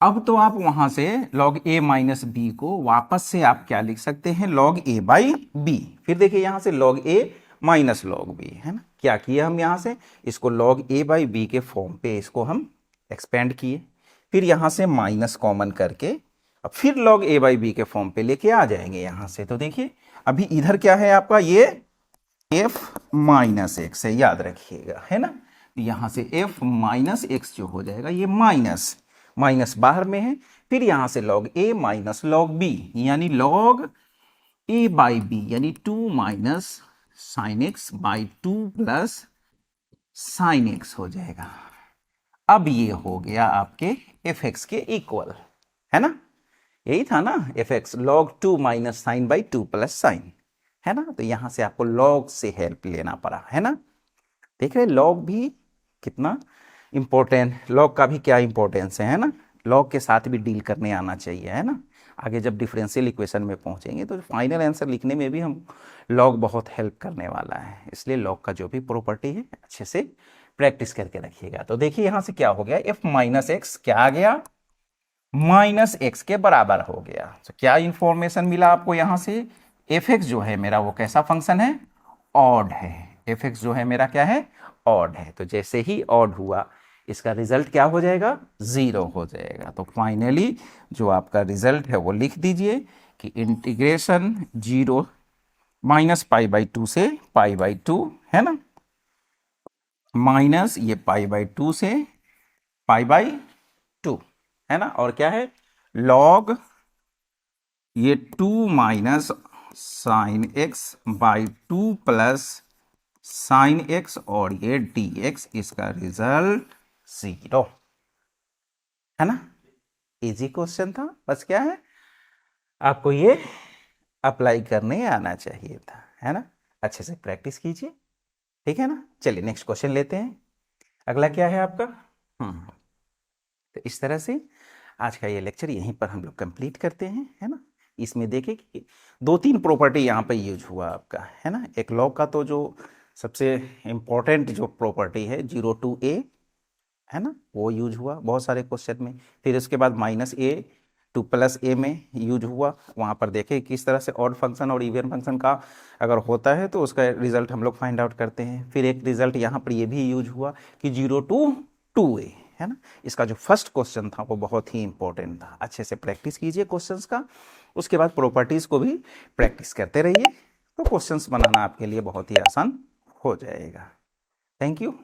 अब तो आप वहां से log a माइनस बी को वापस से आप क्या लिख सकते हैं, log a/b। फिर देखिए यहां से log a minus log b है ना। क्या किया हम यहां से, इसको log a/b के फॉर्म पे इसको हम एक्सपेंड किए, फिर यहां से माइनस कॉमन करके अब फिर log a/b के फॉर्म पे लेके आ जाएंगे यहां से। तो देखिए अभी इधर क्या है आपका, ये f-x है, याद रखिएगा है ना। यहां से f-x जो हो जाएगा ये माइनस माइनस बाहर में है, फिर यहां से log a minus log b यानी log a/b यानी 2 minus sine x by 2 plus sign x हो जाएगा। अब ये हो गया आपके fx के इक्वल है ना। यही था ना f x log 2 minus sine by 2 plus sine, है ना। तो यहां से आपको log से हेल्प लेना पड़ा, है ना। देख रहे log भी कितना इंपॉर्टेंट, log का भी क्या इंपॉर्टेंस है ना। log के साथ भी डील करने आना चाहिए, है ना। आगे जब डिफरेंशियल इक्वेशन में पहुंचेंगे तो फाइनल आंसर लिखने में भी हम log बहुत हेल्प करने वाला है, इसलिए log का जो भी प्रॉपर्टी है अच्छे से प्रैक्टिस करके रखिएगा। तो देखिए यहां से क्या हो गया, f माइनस एक्स क्या आ गया, माइनस एक्स के बराबर हो गया। तो क्या इंफॉर्मेशन मिला आपको यहां से, एफ एक्स जो है मेरा वो कैसा फंक्शन है, ऑड है। एफ एक्स जो है मेरा क्या है, ऑड है। तो जैसे ही ऑड हुआ इसका रिजल्ट क्या हो जाएगा, जीरो हो जाएगा। तो फाइनली जो आपका रिजल्ट है वो लिख दीजिए कि integration zero minus pi by two से पाई बाई टू, है ना, माइनस ये पाई बाई टू से पाई बाई टू, है ना। और क्या है, लॉग ये 2 minus sine x by 2 plus sign x और ये डी एक्स, इसका रिजल्ट जीरो, है ना। इजी क्वेश्चन था, बस क्या है आपको ये अप्लाई करने आना चाहिए था, है ना। अच्छे से प्रैक्टिस कीजिए, ठीक है ना। चलिए नेक्स्ट क्वेश्चन लेते हैं। अगला क्या है आपका, तो इस तरह से आज का ये लेक्चर यहीं पर हम लोग कंप्लीट करते हैं, है ना। इसमें देखें कि दो तीन प्रॉपर्टी यहाँ पे यूज हुआ आपका, है ना। एक लॉग का तो जो सबसे इम्पोर्टेंट जो प्रॉपर्टी है 0 to a, है ना, वो यूज हुआ बहुत सारे क्वेश्चन में। फिर उसके बाद -a to +a में यूज हुआ, वहाँ पर देखें किस तरह से ऑड फंक्शन और इवन फंक्शन का अगर होता है तो उसका रिजल्ट हम लोग फाइंड आउट करते हैं। फिर एक रिजल्ट यहाँ पर ये भी यूज हुआ कि 0 to 2a, है ना। इसका जो फर्स्ट क्वेश्चन था वो बहुत ही इंपॉर्टेंट था, अच्छे से प्रैक्टिस कीजिए क्वेश्चंस का। उसके बाद प्रॉपर्टीज़ को भी प्रैक्टिस करते रहिए, तो क्वेश्चंस बनाना आपके लिए बहुत ही आसान हो जाएगा। Thank you.